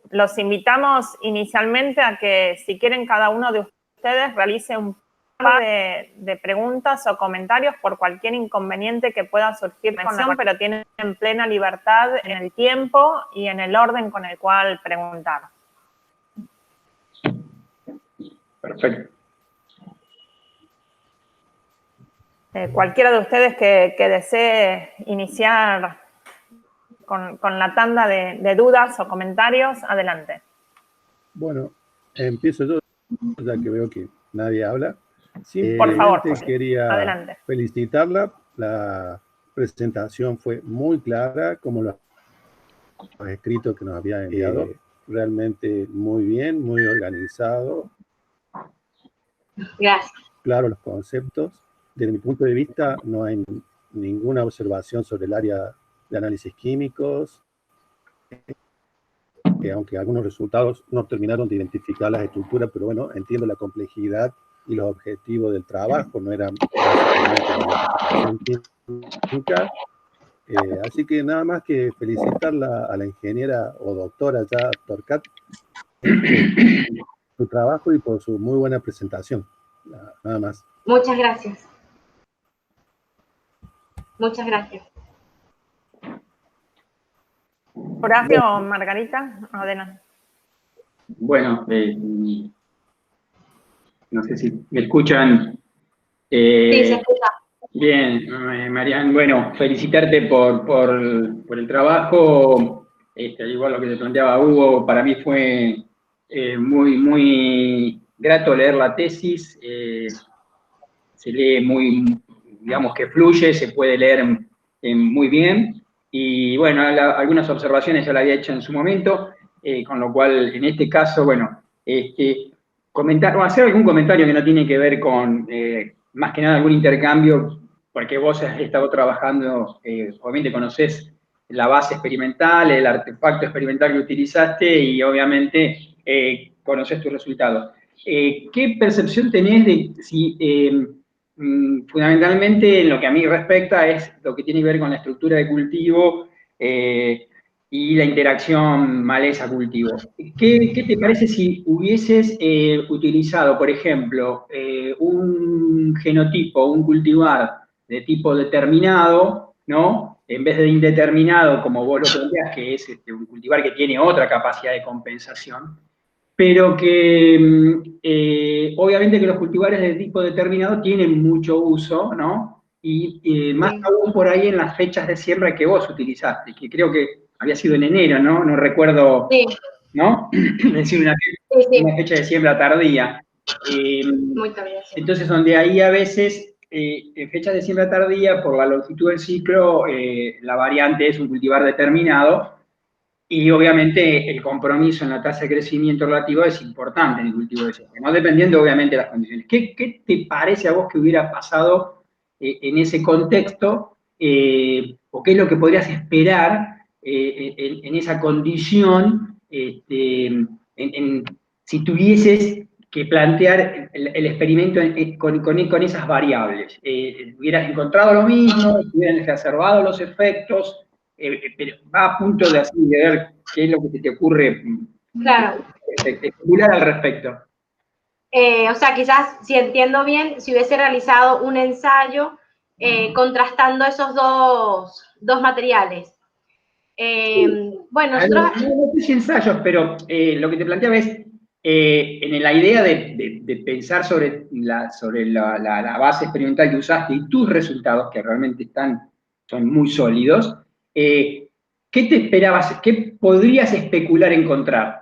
Los invitamos inicialmente a que, si quieren, cada uno de ustedes realice un de preguntas o comentarios por cualquier inconveniente que pueda surgir con la, pero tienen plena libertad en el tiempo y en el orden con el cual preguntar. Perfecto. Cualquiera de ustedes que desee iniciar con la tanda de dudas o comentarios, adelante. Bueno, empiezo yo, ya que veo que nadie habla. Sí, por favor, quería adelante. Felicitarla. La presentación fue muy clara, como los escritos que nos había enviado. Realmente muy bien, muy organizado. Gracias. Claro, los conceptos. Desde mi punto de vista, no hay ninguna observación sobre el área de análisis químicos, que aunque algunos resultados no terminaron de identificar las estructuras, pero bueno, entiendo la complejidad y los objetivos del trabajo, no eran básicamente química. Así que nada más que felicitarla a la ingeniera o doctora ya Torcat por su trabajo y por su muy buena presentación. Nada más. Muchas gracias. Muchas gracias. Horacio, Margarita, adelante. Bueno, no sé si me escuchan. Sí, se escucha. Bien, Marian, bueno, felicitarte por el trabajo. Igual lo que te planteaba Hugo, para mí fue muy grato leer la tesis. Se lee muy, digamos que fluye, se puede leer muy bien. Y bueno, algunas observaciones ya la había hecho en su momento, con lo cual en este caso, bueno, comentar o hacer algún comentario que no tiene que ver con, más que nada, algún intercambio, porque vos has estado trabajando, obviamente conocés la base experimental, el artefacto experimental que utilizaste y obviamente conocés tus resultados. ¿Qué percepción tenés de si, fundamentalmente en lo que a mí respecta es lo que tiene que ver con la estructura de cultivo y la interacción maleza-cultivo? ¿Qué te parece si hubieses utilizado, por ejemplo, un genotipo, un cultivar de tipo determinado, ¿no? En vez de indeterminado, como vos lo planteás, que es un cultivar que tiene otra capacidad de compensación, pero que obviamente que los cultivares de tipo determinado tienen mucho uso, ¿no? Y más aún por ahí en las fechas de siembra que vos utilizaste, que creo que había sido en enero, ¿no? No recuerdo, sí. ¿No? Es decir, una fecha de siembra tardía. Muy tardía, sí. Entonces, donde ahí a veces, en fecha de siembra tardía, por la longitud del ciclo, la variante es un cultivar determinado, y obviamente el compromiso en la tasa de crecimiento relativa es importante en el cultivo de siembra, ¿no? Dependiendo obviamente de las condiciones. ¿Qué te parece a vos que hubiera pasado en ese contexto? ¿O qué es lo que podrías esperar en esa condición si tuvieses que plantear el experimento con esas variables? ¿Hubieras encontrado lo mismo? ¿Hubieran exacerbado los efectos? Pero va a punto de ver qué es lo que te ocurre, claro, especular al respecto. O sea, quizás, si entiendo bien, si hubiese realizado un ensayo contrastando esos dos materiales. Bueno, nosotros... No sé si ensayos, pero lo que te planteaba es, en la idea de pensar sobre la base experimental que usaste y tus resultados, que realmente son muy sólidos, ¿qué te esperabas, qué podrías especular encontrar?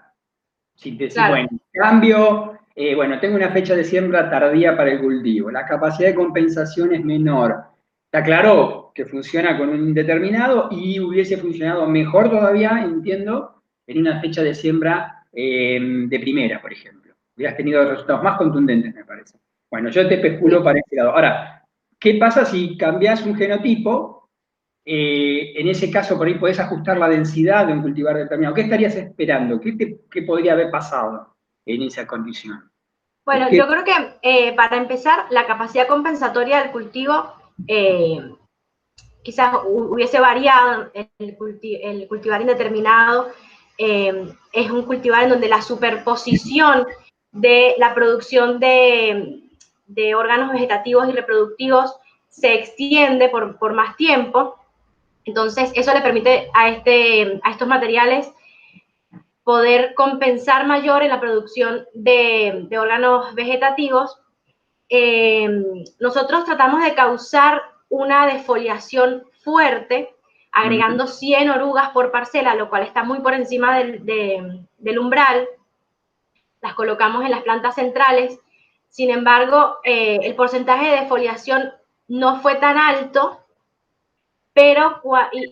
Si te decís, claro, bueno, cambio, bueno, tengo una fecha de siembra tardía para el cultivo, la capacidad de compensación es menor. Está claro que funciona con un indeterminado y hubiese funcionado mejor todavía, entiendo, en una fecha de siembra de primera, por ejemplo. Hubieras tenido resultados más contundentes, me parece. Bueno, yo te especulo para ese lado. Ahora, ¿qué pasa si cambias un genotipo? En ese caso, por ahí podés ajustar la densidad de un cultivar determinado. ¿Qué estarías esperando? ¿Qué podría haber pasado en esa condición? Bueno, yo creo que para empezar, la capacidad compensatoria del cultivo quizás hubiese variado. El cultivar indeterminado es un cultivar en donde la superposición de la producción de de órganos vegetativos y reproductivos se extiende por más tiempo. Entonces, eso le permite a estos materiales poder compensar mayor en la producción de órganos vegetativos. Nosotros tratamos de causar una defoliación fuerte, agregando 100 orugas por parcela, lo cual está muy por encima del umbral. Las colocamos en las plantas centrales. Sin embargo, el porcentaje de defoliación no fue tan alto, pero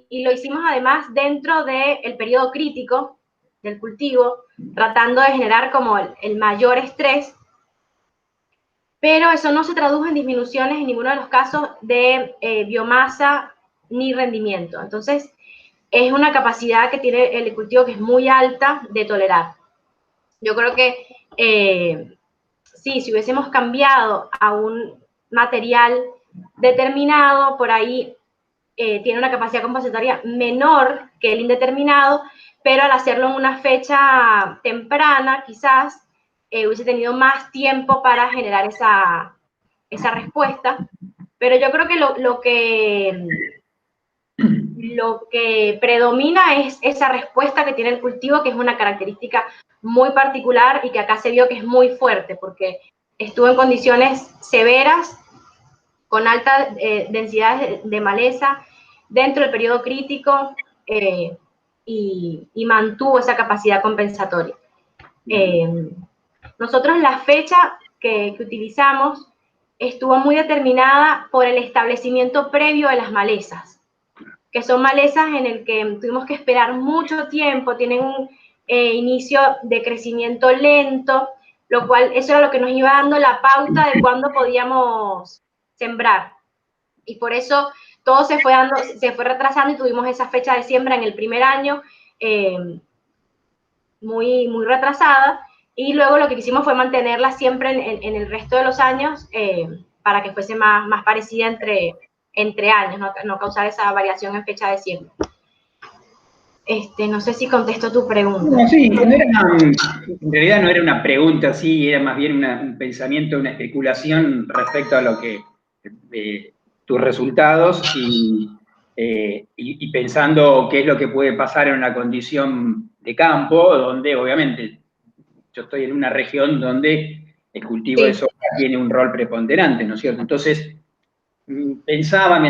y lo hicimos además dentro del periodo crítico del cultivo, tratando de generar como el mayor estrés, pero eso no se tradujo en disminuciones en ninguno de los casos de biomasa ni rendimiento. Entonces, es una capacidad que tiene el cultivo que es muy alta de tolerar. Yo creo que sí, si hubiésemos cambiado a un material determinado, por ahí tiene una capacidad compensatoria menor que el indeterminado, pero al hacerlo en una fecha temprana, quizás hubiese tenido más tiempo para generar esa respuesta. Pero yo creo que lo que predomina es esa respuesta que tiene el cultivo, que es una característica muy particular y que acá se vio que es muy fuerte, porque estuvo en condiciones severas, con alta densidad de maleza, dentro del periodo crítico, y mantuvo esa capacidad compensatoria. Nosotros la fecha que utilizamos estuvo muy determinada por el establecimiento previo de las malezas, que son malezas en el que tuvimos que esperar mucho tiempo, tienen un inicio de crecimiento lento, lo cual eso era lo que nos iba dando la pauta de cuándo podíamos sembrar. Y por eso todo se fue retrasando y tuvimos esa fecha de siembra en el primer año muy, muy retrasada, y luego lo que hicimos fue mantenerla siempre en el resto de los años para que fuese más parecida entre años, no causar esa variación en fecha de siembra. No sé si contesto tu pregunta. No, sí, en realidad no era una pregunta, sí, era más bien un pensamiento, una especulación respecto a lo que tus resultados y pensando qué es lo que puede pasar en una condición de campo, donde obviamente yo estoy en una región donde el cultivo de soja tiene un rol preponderante, ¿no es cierto? Entonces, pensaba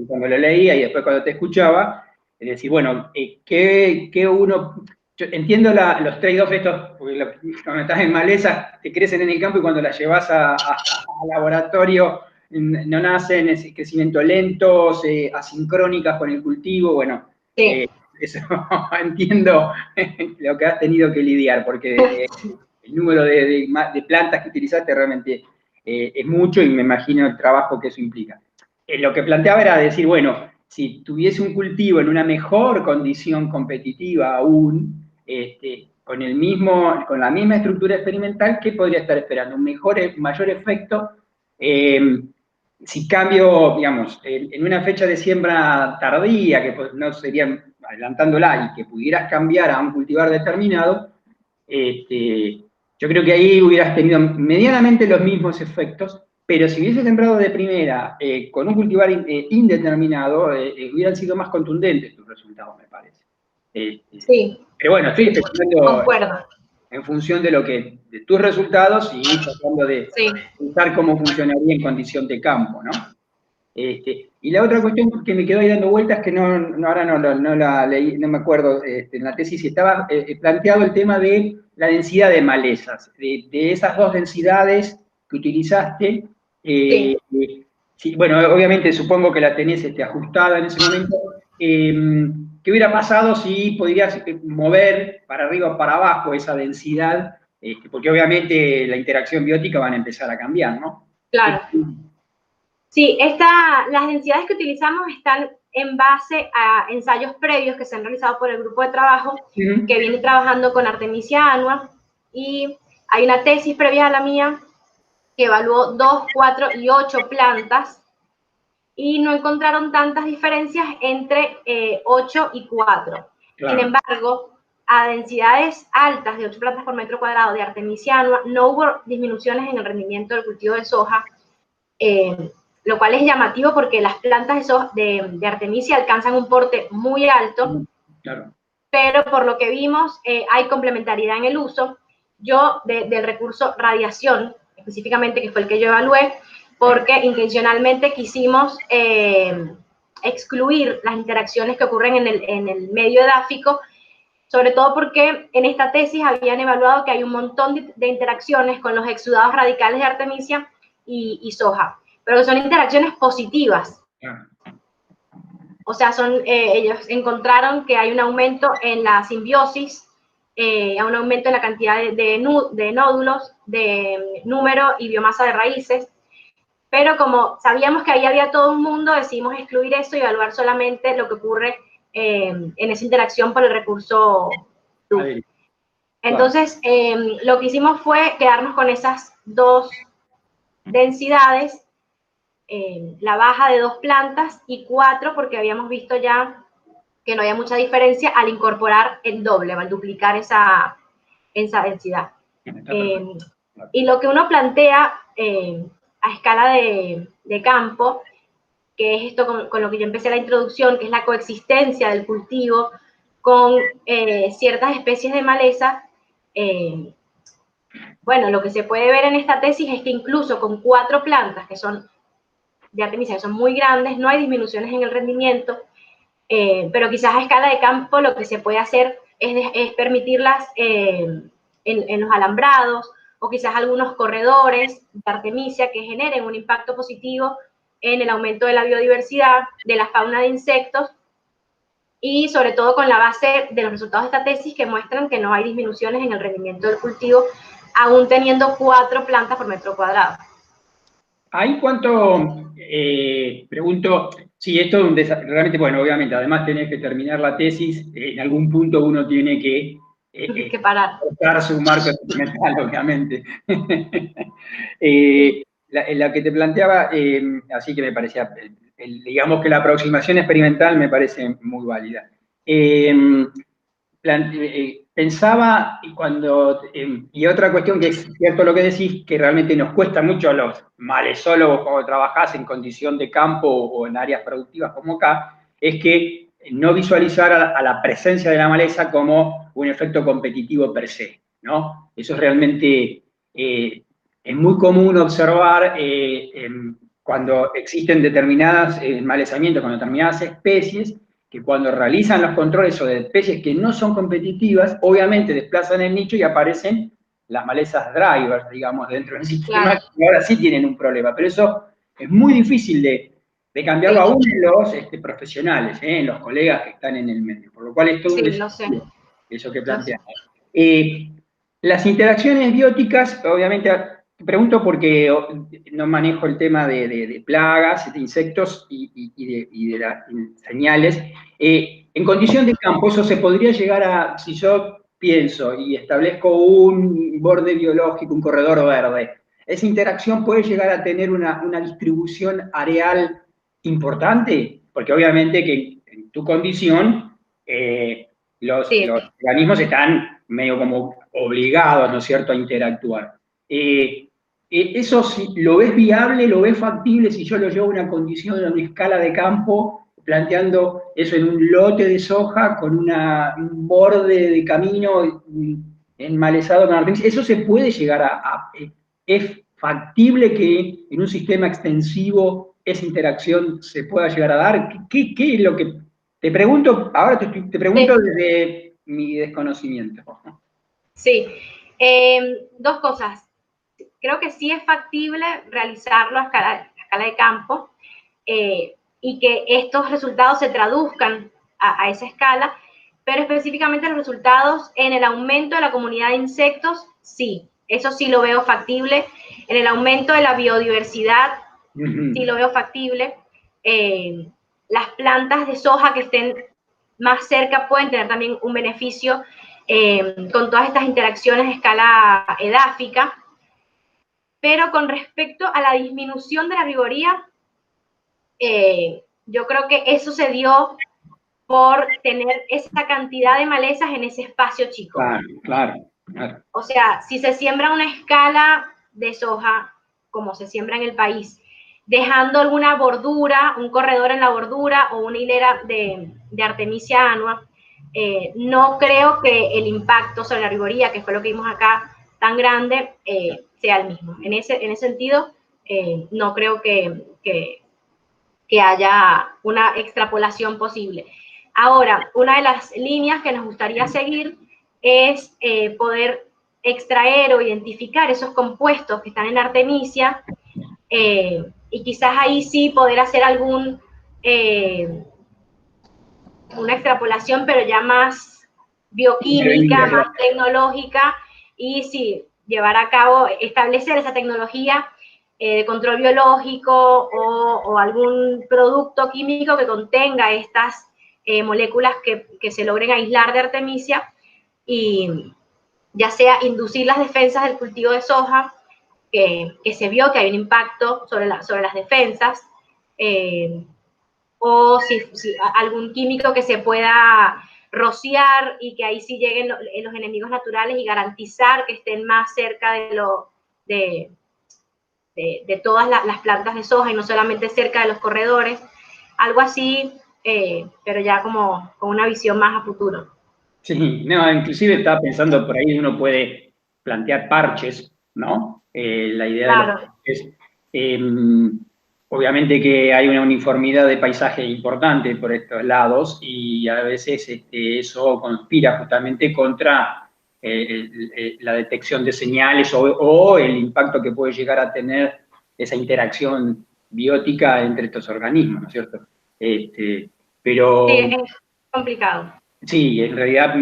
cuando lo leía y después cuando te escuchaba, es decir, bueno, ¿qué uno... Yo entiendo los trade-offs estos, porque cuando estás en maleza, te crecen en el campo y cuando las llevas al laboratorio no nacen, es crecimiento lento, asincrónicas con el cultivo, bueno, eso entiendo lo que has tenido que lidiar, porque el número de plantas que utilizaste realmente es mucho y me imagino el trabajo que eso implica. Lo que planteaba era decir, bueno, si tuviese un cultivo en una mejor condición competitiva aún, con la misma estructura experimental, ¿qué podría estar esperando? Un mayor efecto. Si cambio, digamos, en una fecha de siembra tardía, que no sería adelantándola, y que pudieras cambiar a un cultivar determinado, yo creo que ahí hubieras tenido medianamente los mismos efectos, pero si hubiese sembrado de primera con un cultivar indeterminado, hubieran sido más contundentes tus resultados, me parece. Sí. Pero bueno, estoy especulando Concuerdo. En función de tus resultados y tratando de pensar cómo funcionaría en condición de campo, ¿no? Y la otra cuestión que me quedó ahí dando vueltas, que ahora no la leí, no me acuerdo en la tesis, estaba planteado el tema de la densidad de malezas, de esas dos densidades que utilizaste. Bueno, obviamente supongo que la tenés ajustada en ese momento. ¿Qué hubiera pasado si podrías mover para arriba o para abajo esa densidad? Porque obviamente la interacción biótica van a empezar a cambiar, ¿no? Claro. Sí, las densidades que utilizamos están en base a ensayos previos que se han realizado por el grupo de trabajo que viene trabajando con Artemisia annua, y hay una tesis previa a la mía que evaluó 2, 4 y 8 plantas y no encontraron tantas diferencias entre 8 y 4. Claro. Sin embargo, a densidades altas de 8 plantas por metro cuadrado de Artemisia annua, no hubo disminuciones en el rendimiento del cultivo de soja, lo cual es llamativo porque las plantas de, soja, de Artemisia alcanzan un porte muy alto, claro. Pero por lo que vimos hay complementariedad en el uso. Yo del recurso radiación, específicamente, que fue el que yo evalué, porque intencionalmente quisimos excluir las interacciones que ocurren en el medio edáfico, sobre todo porque en esta tesis habían evaluado que hay un montón de interacciones con los exudados radicales de Artemisia y soja, pero que son interacciones positivas. O sea, ellos encontraron que hay un aumento en la simbiosis, un aumento en la cantidad de nódulos, de número y biomasa de raíces, pero como sabíamos que ahí había todo un mundo, decidimos excluir eso y evaluar solamente lo que ocurre en esa interacción por el recurso luz. Entonces, lo que hicimos fue quedarnos con esas dos densidades, la baja de 2 plantas y 4, porque habíamos visto ya que no había mucha diferencia al incorporar el doble, al duplicar esa densidad. Y lo que uno plantea a escala de campo, que es esto con lo que yo empecé la introducción, que es la coexistencia del cultivo con ciertas especies de maleza. Bueno, lo que se puede ver en esta tesis es que incluso con 4 plantas que son de Artemisia, que son muy grandes, no hay disminuciones en el rendimiento, pero quizás a escala de campo lo que se puede hacer es permitirlas en los alambrados, o quizás algunos corredores de Artemisia que generen un impacto positivo en el aumento de la biodiversidad, de la fauna de insectos, y sobre todo con la base de los resultados de esta tesis que muestran que no hay disminuciones en el rendimiento del cultivo, aún teniendo 4 plantas por metro cuadrado. ¿Hay cuánto, pregunto, sí, esto es realmente, bueno, obviamente, además tenés que terminar la tesis, en algún punto uno tiene que parar. Cortar su marco experimental, obviamente. La que te planteaba, así que me parecía, digamos que la aproximación experimental me parece muy válida. Pensaba cuando, y otra cuestión que es cierto lo que decís, que realmente nos cuesta mucho a los malezólogos cuando trabajás en condición de campo o en áreas productivas como acá, es que no visualizar a la presencia de la maleza como un efecto competitivo per se, ¿no? Eso es realmente, es muy común observar cuando existen determinados malezamientos con determinadas especies, que cuando realizan los controles sobre especies que no son competitivas, obviamente desplazan el nicho y aparecen las malezas drivers, digamos, dentro del sistema, claro, que ahora sí tienen un problema, pero eso es muy difícil de cambiarlo aún en los profesionales, en los colegas que están en el medio, por lo cual es todo un desafío, eso que planteamos. Las interacciones bióticas, obviamente, te pregunto porque no manejo el tema de plagas, de insectos y de las señales. En condición de campo, eso se podría llegar a, si yo pienso y establezco un borde biológico, un corredor verde, esa interacción puede llegar a tener una distribución areal importante, porque obviamente que en tu condición los organismos están medio como obligados, ¿no es cierto?, a interactuar. Eso, si lo ves viable, lo ves factible, si yo lo llevo a una condición, a una escala de campo, planteando eso en un lote de soja con un borde de camino enmalezado con artemisia, eso se puede llegar es factible que en un sistema extensivo esa interacción se pueda llegar a dar. ¿Qué es lo que te pregunto? Ahora te pregunto desde mi desconocimiento. Sí, 2 cosas. Creo que sí es factible realizarlo a escala de campo y que estos resultados se traduzcan a esa escala, pero específicamente los resultados en el aumento de la comunidad de insectos, sí, eso sí lo veo factible. En el aumento de la biodiversidad, sí lo veo factible. Las plantas de soja que estén más cerca pueden tener también un beneficio con todas estas interacciones a escala edáfica. Pero con respecto a la disminución de la vigoría, yo creo que eso se dio por tener esa cantidad de malezas en ese espacio chico. Claro. O sea, si se siembra una escala de soja, como se siembra en el país, dejando alguna bordura, un corredor en la bordura o una hilera de Artemisia annua, no creo que el impacto sobre la riboría, que fue lo que vimos acá, tan grande, sea el mismo. En ese sentido, no creo que haya una extrapolación posible. Ahora, una de las líneas que nos gustaría seguir es poder extraer o identificar esos compuestos que están en Artemisia, y quizás ahí sí poder hacer una extrapolación, pero ya más bioquímica, más tecnológica, y sí, llevar a cabo, establecer esa tecnología de control biológico o algún producto químico que contenga estas moléculas que se logren aislar de Artemisia, y ya sea inducir las defensas del cultivo de soja, que se vio que hay un impacto sobre las defensas, o si algún químico que se pueda rociar y que ahí sí lleguen los enemigos naturales y garantizar que estén más cerca de todas las plantas de soja y no solamente cerca de los corredores, algo así, pero ya como con una visión más a futuro. Sí, no, inclusive estaba pensando por ahí uno puede plantear parches, ¿no? La idea de los parches. Obviamente que hay una uniformidad de paisaje importante por estos lados y a veces eso conspira justamente contra la detección de señales o el impacto que puede llegar a tener esa interacción biótica entre estos organismos, ¿no es cierto? Pero... Sí, es complicado. Sí, en realidad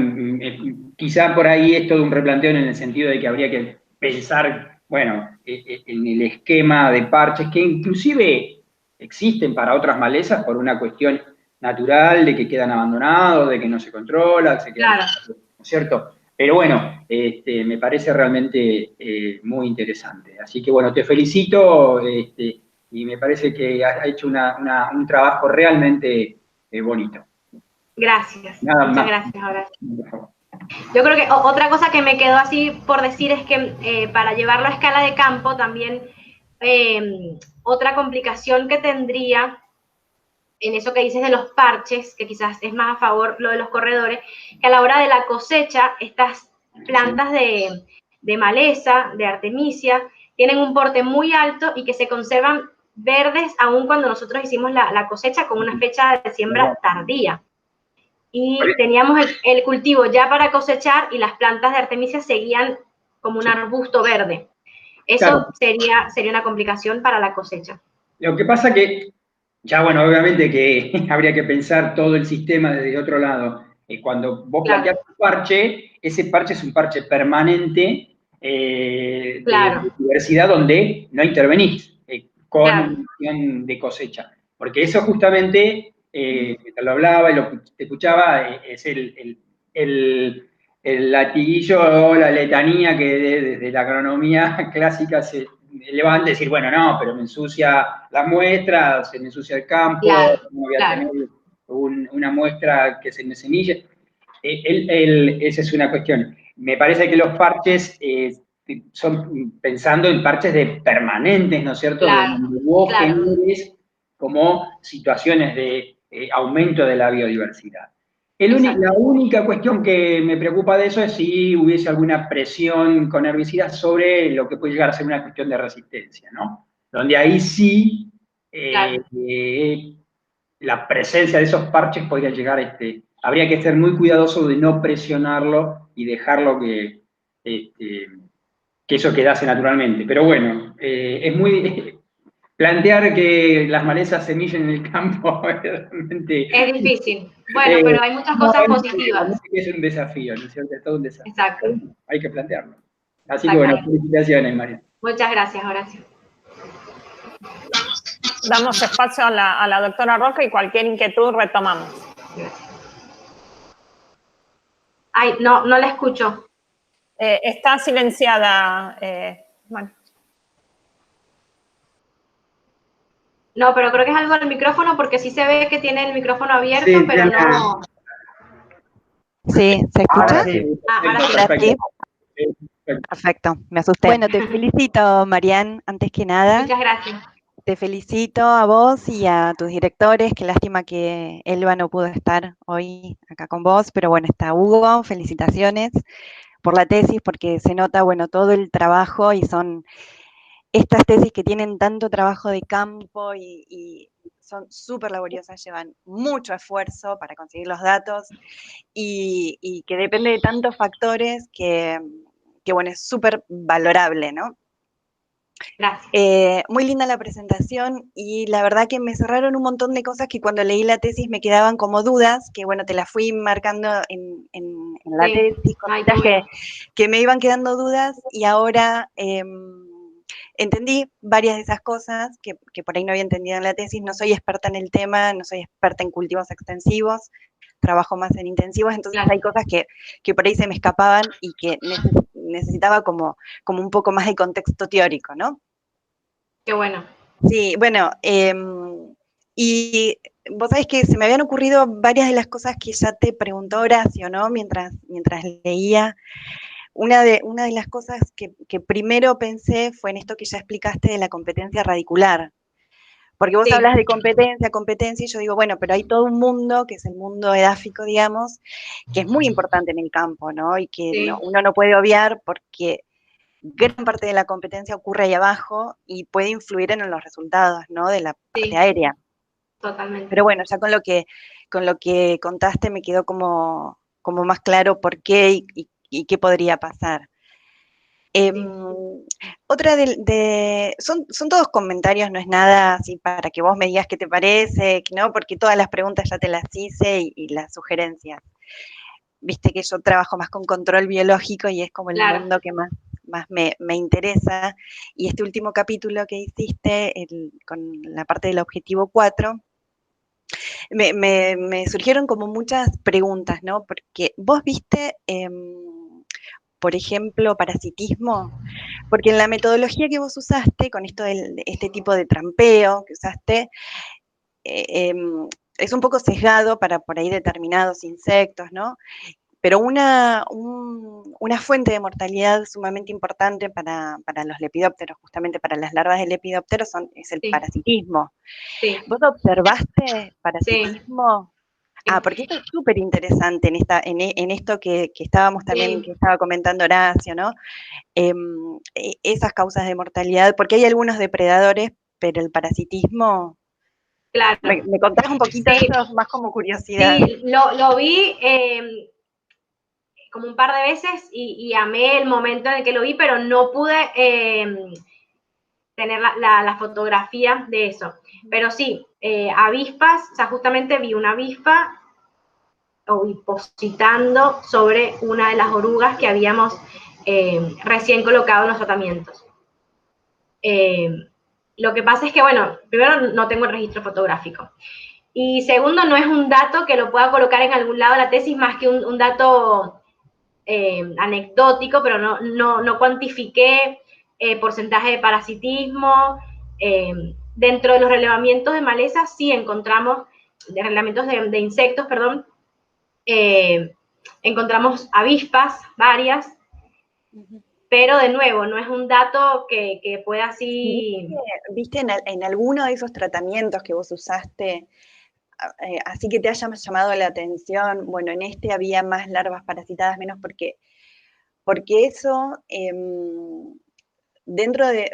quizá por ahí es todo un replanteo en el sentido de que habría que pensar, bueno, en el esquema de parches que inclusive existen para otras malezas por una cuestión natural de que quedan abandonados, de que no se controla, se quedan, claro, ¿no es cierto? Pero bueno, me parece realmente muy interesante. Así que bueno, te felicito y me parece que has hecho un trabajo realmente bonito. Gracias. Nada Muchas más. gracias, Horacio. Yo creo que otra cosa que me quedó así por decir es que para llevarlo a escala de campo también otra complicación que tendría en eso que dices de los parches, que quizás es más a favor lo de los corredores, que a la hora de la cosecha, estas plantas de maleza, de Artemisia, tienen un porte muy alto y que se conservan verdes aún cuando nosotros hicimos la cosecha con una fecha de siembra tardía. Y teníamos el cultivo ya para cosechar y las plantas de Artemisia seguían como un arbusto verde. Eso claro, sería una complicación para la cosecha. Lo que pasa que, ya bueno, obviamente que habría que pensar todo el sistema desde otro lado. Cuando vos planteás un parche, ese parche es un parche permanente claro, de diversidad donde no intervenís con acción de cosecha. Porque eso justamente, mientras lo hablaba y lo te escuchaba, es el latiguillo o la letanía que desde la agronomía clásica se levanta y decir, bueno, no, pero me ensucia las muestras, se me ensucia el campo, no voy a tener una muestra que se me semille. Esa es una cuestión. Me parece que los parches son pensando en parches de permanentes, ¿no es cierto? Donde vos generes como situaciones de aumento de la biodiversidad. La única cuestión que me preocupa de eso es si hubiese alguna presión con herbicidas sobre lo que puede llegar a ser una cuestión de resistencia, ¿no? Donde ahí sí la presencia de esos parches podría llegar, habría que ser muy cuidadoso de no presionarlo y dejarlo que eso quedase naturalmente. Pero bueno, es muy... Plantear que las malezas semillen en el campo realmente... Es difícil. Bueno, pero hay muchas cosas positivas. Es un desafío, ¿no es cierto? Es todo un desafío. Exacto. Hay que plantearlo. Así que bueno, felicitaciones, María. Muchas gracias, Horacio. Damos espacio a la doctora Roca y cualquier inquietud retomamos. Gracias. Ay, no la escucho. Está silenciada. Bueno. No, pero creo que es algo del micrófono porque sí se ve que tiene el micrófono abierto, Sí, pero tiene- no. Sí, ¿se escucha? Ahora sí, Ahora sí. perfecto. Perfecto, me asusté. Bueno, te felicito, Marian, antes que nada. Muchas gracias. Te felicito a vos y a tus directores. Qué lástima que Elba no pudo estar hoy acá con vos, pero bueno, está Hugo, felicitaciones por la tesis, porque se nota, bueno, todo el trabajo y son estas tesis que tienen tanto trabajo de campo y son súper laboriosas, llevan mucho esfuerzo para conseguir los datos y que depende de tantos factores que bueno, es súper valorable, ¿no? Gracias. Muy linda la presentación y la verdad que me cerraron un montón de cosas que cuando leí la tesis me quedaban como dudas, que bueno, te las fui marcando en la tesis, cositas que me iban quedando dudas y ahora entendí varias de esas cosas que por ahí no había entendido en la tesis. No soy experta en el tema, no soy experta en cultivos extensivos, trabajo más en intensivos, entonces hay cosas que por ahí se me escapaban y que necesitaba como un poco más de contexto teórico, ¿no? Qué bueno. Sí, bueno, y vos sabés que se me habían ocurrido varias de las cosas que ya te preguntó Horacio, ¿no? Mientras leía. Una de las cosas que primero pensé fue en esto que ya explicaste de la competencia radicular. Porque vos hablas de competencia, y yo digo, bueno, pero hay todo un mundo, que es el mundo edáfico, digamos, que es muy importante en el campo, ¿no? Y que uno no puede obviar porque gran parte de la competencia ocurre ahí abajo y puede influir en los resultados, ¿no? De la parte aérea. Totalmente. Pero bueno, ya con lo que contaste me quedó como más claro por qué y qué podría pasar. Otra son todos comentarios, no es nada así para que vos me digas qué te parece, ¿no? Porque todas las preguntas ya te las hice y las sugerencias. Viste que yo trabajo más con control biológico y es como el mundo que más me interesa. Y este último capítulo que hiciste con la parte del objetivo 4, me surgieron como muchas preguntas, ¿no? Porque vos viste, por ejemplo, parasitismo, porque en la metodología que vos usaste, con esto de este tipo de trampeo que usaste, es un poco sesgado para por ahí determinados insectos, ¿no? Pero una fuente de mortalidad sumamente importante para los lepidópteros, justamente para las larvas de lepidópteros, es el parasitismo. ¿Vos observaste parasitismo? Porque esto es súper interesante en esto que estábamos también, que estaba comentando Horacio, ¿no? Esas causas de mortalidad, porque hay algunos depredadores, pero el parasitismo... Claro. ¿Me contás un poquito de esto? Más como curiosidad. Sí, lo vi como un par de veces y amé el momento en el que lo vi, pero no pude tener la fotografía de eso. Pero sí, avispas, o sea, justamente vi una avispa ovipositando sobre una de las orugas que habíamos recién colocado en los tratamientos. Lo que pasa es que, bueno, primero no tengo el registro fotográfico. Y segundo, no es un dato que lo pueda colocar en algún lado de la tesis, más que un dato anecdótico, pero no cuantifiqué porcentaje de parasitismo. Dentro de los relevamientos de malezas sí encontramos, de relevamientos de insectos, perdón, encontramos avispas, varias, pero de nuevo, no es un dato que pueda así... ¿Viste en alguno de esos tratamientos que vos usaste, así que te haya llamado la atención? Bueno, en este había más larvas parasitadas, menos porque eso, dentro de...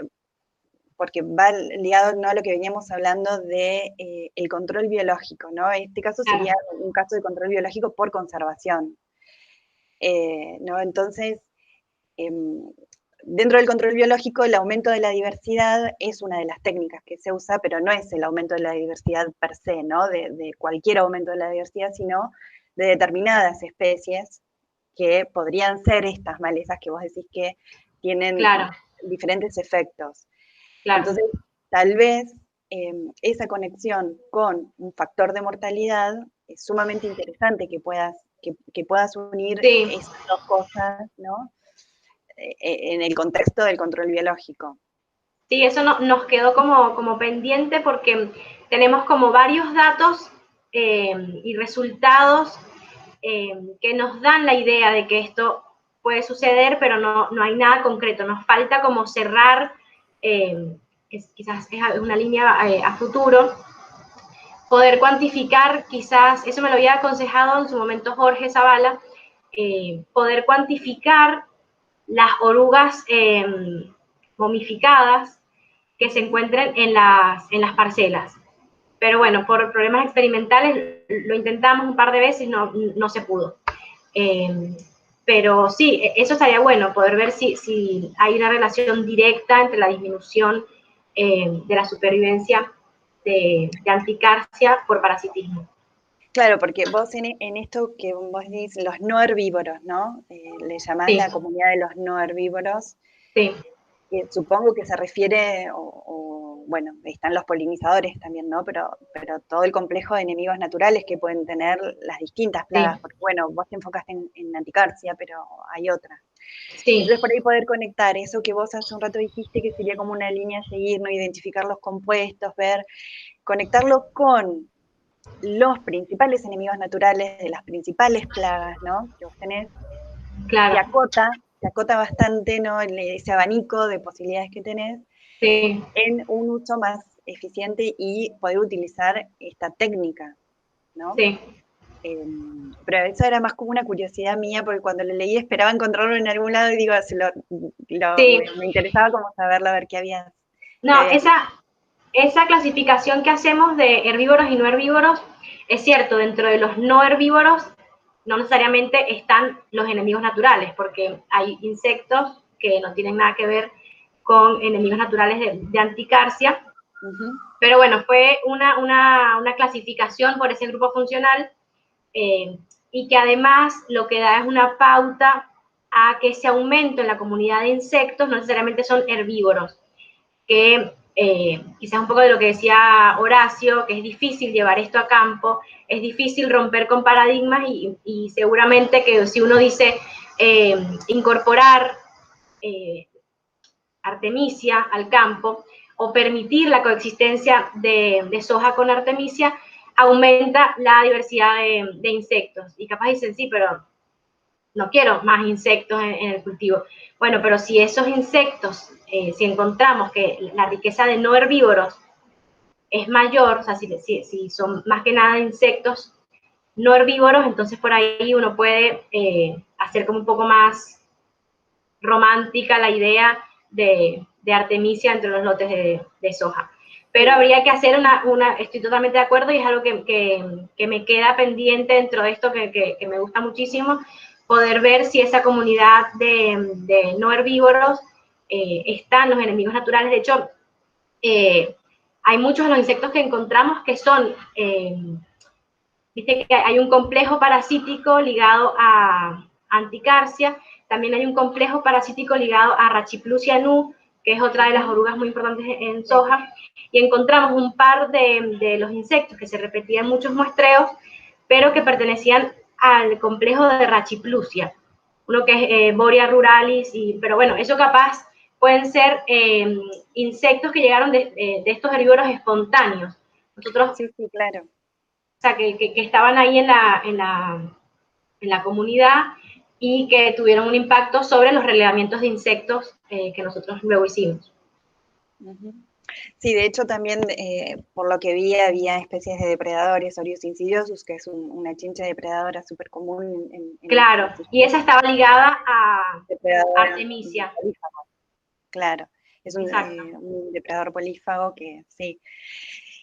porque va ligado, ¿no?, a lo que veníamos hablando de el control biológico, ¿no? Este caso sería un caso de control biológico por conservación, ¿no? Entonces, dentro del control biológico, el aumento de la diversidad es una de las técnicas que se usa, pero no es el aumento de la diversidad per se, ¿no? De cualquier aumento de la diversidad, sino de determinadas especies que podrían ser estas malezas que vos decís que tienen diferentes efectos. Entonces, tal vez esa conexión con un factor de mortalidad es sumamente interesante que puedas unir esas dos cosas, ¿no? En el contexto del control biológico. Sí, eso nos quedó como pendiente porque tenemos como varios datos y resultados que nos dan la idea de que esto puede suceder, pero no hay nada concreto. Nos falta como cerrar, quizás es una línea a futuro, poder cuantificar, quizás, eso me lo había aconsejado en su momento Jorge Zavala, poder cuantificar las orugas momificadas que se encuentren en las parcelas. Pero bueno, por problemas experimentales lo intentamos un par de veces, no se pudo. Pero sí, eso estaría bueno, poder ver si hay una relación directa entre la disminución de la supervivencia de anticarcia por parasitismo. Claro, porque vos en esto que vos dices, los no herbívoros, ¿no? Le llamás sí. la comunidad de los no herbívoros. Sí. Supongo que se refiere, bueno, están los polinizadores también, ¿no? Pero todo el complejo de enemigos naturales que pueden tener las distintas plagas, sí. porque bueno, vos te enfocaste en anticarcia, pero hay otras. Sí. Entonces por ahí poder conectar eso que vos hace un rato dijiste que sería como una línea a seguir, ¿no? Identificar los compuestos, conectarlo con los principales enemigos naturales de las principales plagas, ¿no? Que vos tenés, claro. se acota bastante, ¿no? Ese abanico de posibilidades que tenés, sí. en un uso más eficiente y poder utilizar esta técnica, ¿no? Sí. Pero eso era más como una curiosidad mía, porque cuando lo leí esperaba encontrarlo en algún lado y digo, sí. me interesaba como saberlo, a ver qué había. No, esa clasificación que hacemos de herbívoros y no herbívoros, es cierto, dentro de los no herbívoros no necesariamente están los enemigos naturales, porque hay insectos que no tienen nada que ver con enemigos naturales de anticarcia. Pero bueno, fue una clasificación por ese grupo funcional y que además lo que da es una pauta a que ese aumento en la comunidad de insectos no necesariamente son herbívoros, que quizás un poco de lo que decía Horacio, que es difícil llevar esto a campo, es difícil romper con paradigmas y seguramente que si uno dice incorporar artemisia al campo o permitir la coexistencia de soja con artemisia, aumenta la diversidad de insectos. Y capaz dicen, sí, pero no quiero más insectos en el cultivo. Bueno, pero si esos insectos, si encontramos que la riqueza de no herbívoros es mayor, o sea, si son más que nada insectos no herbívoros, entonces por ahí uno puede hacer como un poco más romántica la idea de artemisia entre los lotes de soja. Pero habría que hacer estoy totalmente de acuerdo y es algo que me queda pendiente dentro de esto que me gusta muchísimo, poder ver si esa comunidad de no herbívoros están los enemigos naturales. De hecho, hay muchos de los insectos que encontramos que son, viste que hay un complejo parasítico ligado a anticarcia, también hay un complejo parasítico ligado a Rachiplusia nu, que es otra de las orugas muy importantes en soja, y encontramos un par de los insectos que se repetían en muchos muestreos, pero que pertenecían al complejo de Rachiplusia, uno que es Boria ruralis, pero bueno, eso capaz pueden ser insectos que llegaron de estos herbívoros espontáneos. Nosotros, sí, claro. O sea, que estaban ahí en la comunidad y que tuvieron un impacto sobre los relevamientos de insectos que nosotros luego hicimos. Sí, de hecho también, por lo que vi, había especies de depredadores, Orius insidiosus, que es una chincha depredadora súper común. Claro, y esa estaba ligada a Artemisia. Claro, es un depredador polífago que sí.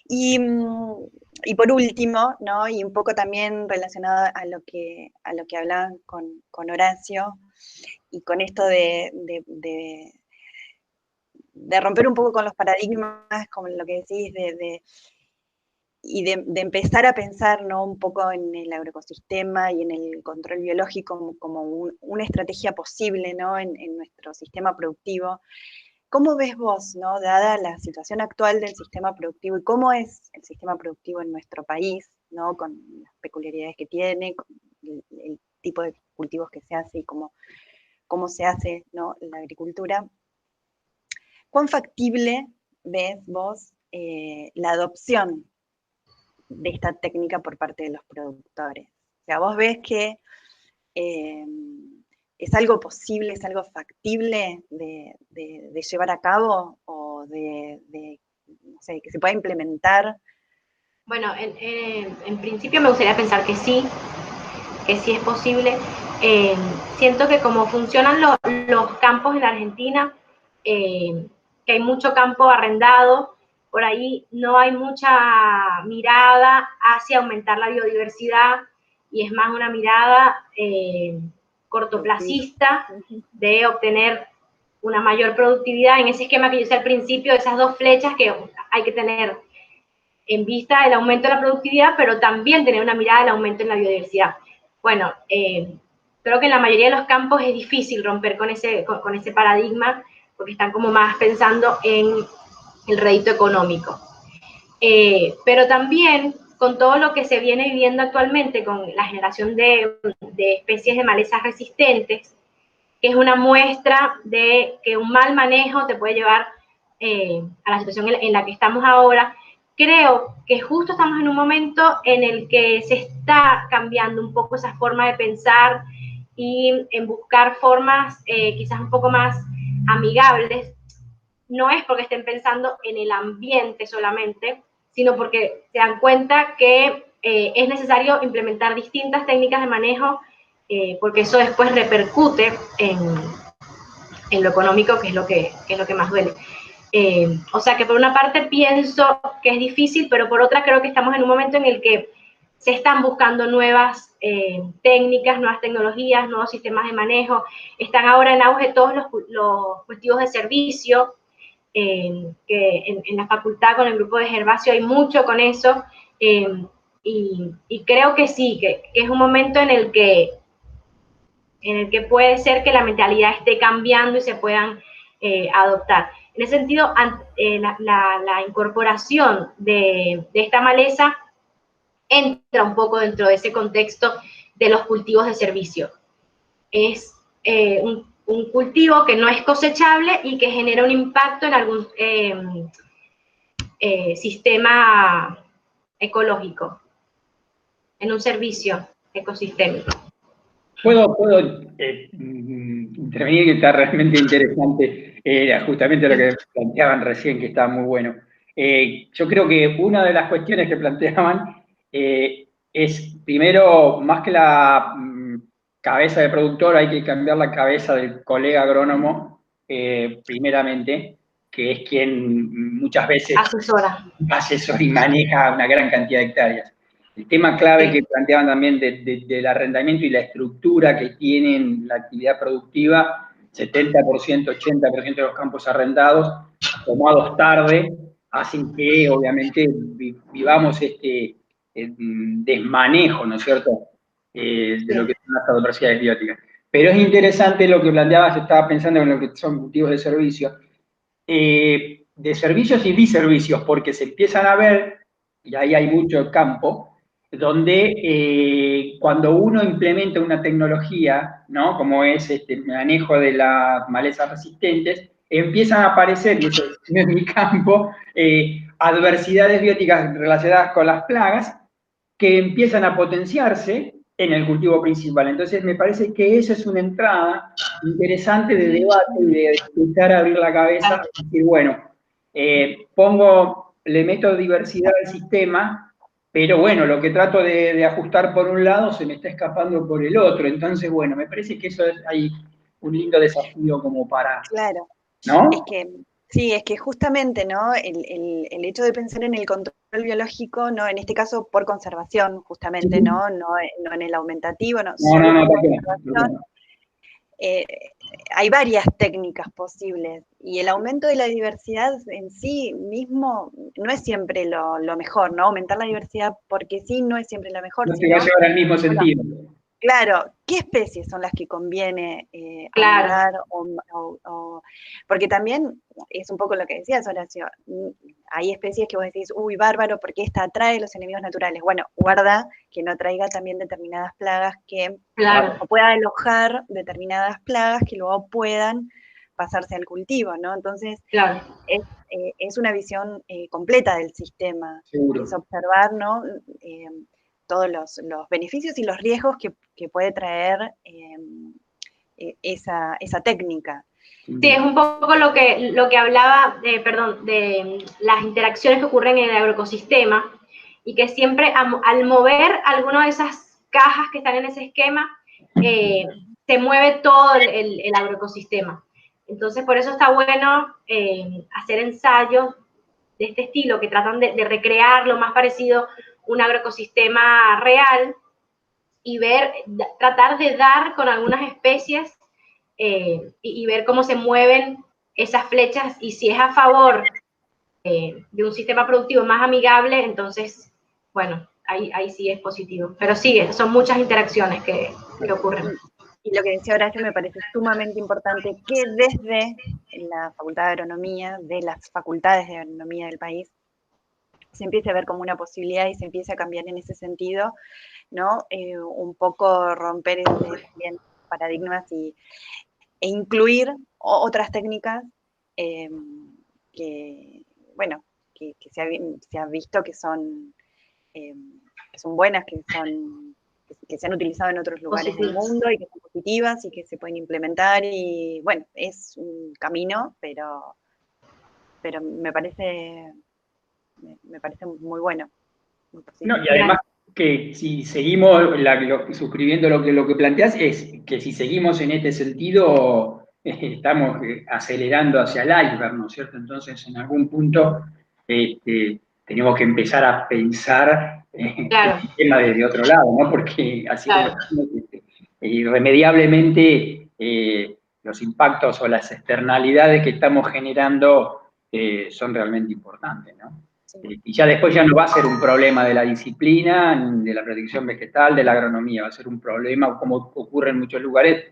Y por último, ¿no? Y un poco también relacionado a lo que hablaban con Horacio, y con esto de romper un poco con los paradigmas, como lo que decís, y de empezar a pensar, ¿no? Un poco en el agroecosistema y en el control biológico como una estrategia posible, ¿no? En nuestro sistema productivo. ¿Cómo ves vos, ¿no? Dada la situación actual del sistema productivo y cómo es el sistema productivo en nuestro país, ¿no? Con las peculiaridades que tiene, con el tipo de cultivos que se hace y cómo se hace, ¿no? La agricultura. ¿cuán factible ves vos la adopción de esta técnica por parte de los productores? O sea, vos ves que es algo posible, es algo factible de llevar a cabo o no sé, que se pueda implementar. Bueno, en principio me gustaría pensar que sí es posible. Siento que como funcionan los campos en la Argentina, que hay mucho campo arrendado, por ahí no hay mucha mirada hacia aumentar la biodiversidad y es más una mirada cortoplacista de obtener una mayor productividad en ese esquema que yo hice al principio, esas dos flechas que hay que tener en vista el aumento de la productividad, pero también tener una mirada del aumento en la biodiversidad. Bueno, creo que en la mayoría de los campos es difícil romper con ese paradigma, porque están como más pensando en el rédito económico. Pero también con todo lo que se viene viviendo actualmente, con la generación de especies de malezas resistentes, que es una muestra de que un mal manejo te puede llevar a la situación en la que estamos ahora. Creo que justo estamos en un momento en el que se está cambiando un poco esa forma de pensar y en buscar formas quizás un poco más amigables. No es porque estén pensando en el ambiente solamente, sino porque se dan cuenta que es necesario implementar distintas técnicas de manejo, porque eso después repercute en lo económico, que es lo que más duele. O sea que por una parte pienso que es difícil, pero por otra creo que estamos en un momento en el que se están buscando nuevas técnicas, nuevas tecnologías, nuevos sistemas de manejo. Están ahora en auge todos los cultivos de servicio, que en la facultad con el grupo de Gervasio hay mucho con eso, y creo que sí, que es un momento en el que puede ser que la mentalidad esté cambiando y se puedan adoptar. En ese sentido, la incorporación de esta maleza entra un poco dentro de ese contexto de los cultivos de servicio. Es un cultivo que no es cosechable y que genera un impacto en algún sistema ecológico, en un servicio ecosistémico. Puedo intervenir, que está realmente interesante, justamente lo que planteaban recién, que está muy bueno. Yo creo que una de las cuestiones que planteaban es, primero, más que la cabeza de productor, hay que cambiar la cabeza del colega agrónomo, primeramente, que es quien muchas veces asesora y maneja una gran cantidad de hectáreas. El tema clave que planteaban también del arrendamiento y la estructura que tienen la actividad productiva, 70%, 80% de los campos arrendados, tomados tarde, hacen que obviamente vivamos este desmanejo, ¿no es cierto?, de lo que son las adversidades bióticas. Pero es interesante lo que planteabas, yo estaba pensando en lo que son cultivos de servicios y biservicios, porque se empiezan a ver, y ahí hay mucho campo, donde cuando uno implementa una tecnología, ¿no?, como es el manejo de las malezas resistentes, empiezan a aparecer, y eso no es mi campo, adversidades bióticas relacionadas con las plagas, que empiezan a potenciarse en el cultivo principal. Entonces me parece que esa es una entrada interesante de debate y de escuchar, abrir la cabeza y decir, bueno, le meto diversidad al sistema, pero bueno, lo que trato de ajustar por un lado se me está escapando por el otro. Entonces, bueno, me parece que eso es ahí un lindo desafío como para... Claro. ¿No? Es que justamente, ¿no?, el hecho de pensar en el control biológico, ¿no?, en este caso por conservación, justamente, ¿no? No en el aumentativo, solo por conservación. Hay varias técnicas posibles y el aumento de la diversidad en sí mismo no es siempre lo mejor, ¿no? Aumentar la diversidad porque sí no es siempre lo mejor. No se va a llevar al mismo sentido. Claro, ¿qué especies son las que conviene aumentar? Porque también es un poco lo que decías, Horacio, hay especies que vos decís, uy, bárbaro, porque esta atrae los enemigos naturales. Bueno, guarda que no traiga también determinadas plagas que, o pueda alojar determinadas plagas que luego puedan pasarse al cultivo, ¿no? Entonces, claro, es una visión completa del sistema. Seguro. Es observar, ¿no? Todos los beneficios y los riesgos que puede traer esa técnica. Sí, es un poco lo que hablaba, de las interacciones que ocurren en el agroecosistema, y que siempre al mover alguna de esas cajas que están en ese esquema, se mueve todo el agroecosistema. Entonces, por eso está bueno hacer ensayos de este estilo, que tratan de recrear lo más parecido un agroecosistema real, y tratar de dar con algunas especies y ver cómo se mueven esas flechas, y si es a favor de un sistema productivo más amigable, entonces, bueno, ahí sí es positivo. Pero sí, son muchas interacciones que ocurren. Y lo que decía Horacio me parece sumamente importante, que desde la Facultad de Agronomía, de las facultades de agronomía del país, se empiece a ver como una posibilidad y se empiece a cambiar en ese sentido, ¿no? Un poco romper también paradigmas e incluir otras técnicas que, bueno, que se ha visto que son buenas, que se han utilizado en otros lugares del mundo y que son positivas y que se pueden implementar, y bueno, es un camino, pero me parece muy bueno. Muy positivo. No, y además que si seguimos suscribiendo lo que planteás, es que si seguimos en este sentido, estamos acelerando hacia el iceberg, ¿no es cierto? Entonces, en algún punto tenemos que empezar a pensar Claro. el tema desde otro lado, ¿no? Porque así Claro. como irremediablemente los impactos o las externalidades que estamos generando son realmente importantes, ¿no? Y ya después ya no va a ser un problema de la disciplina, de la protección vegetal, de la agronomía, va a ser un problema, como ocurre en muchos lugares,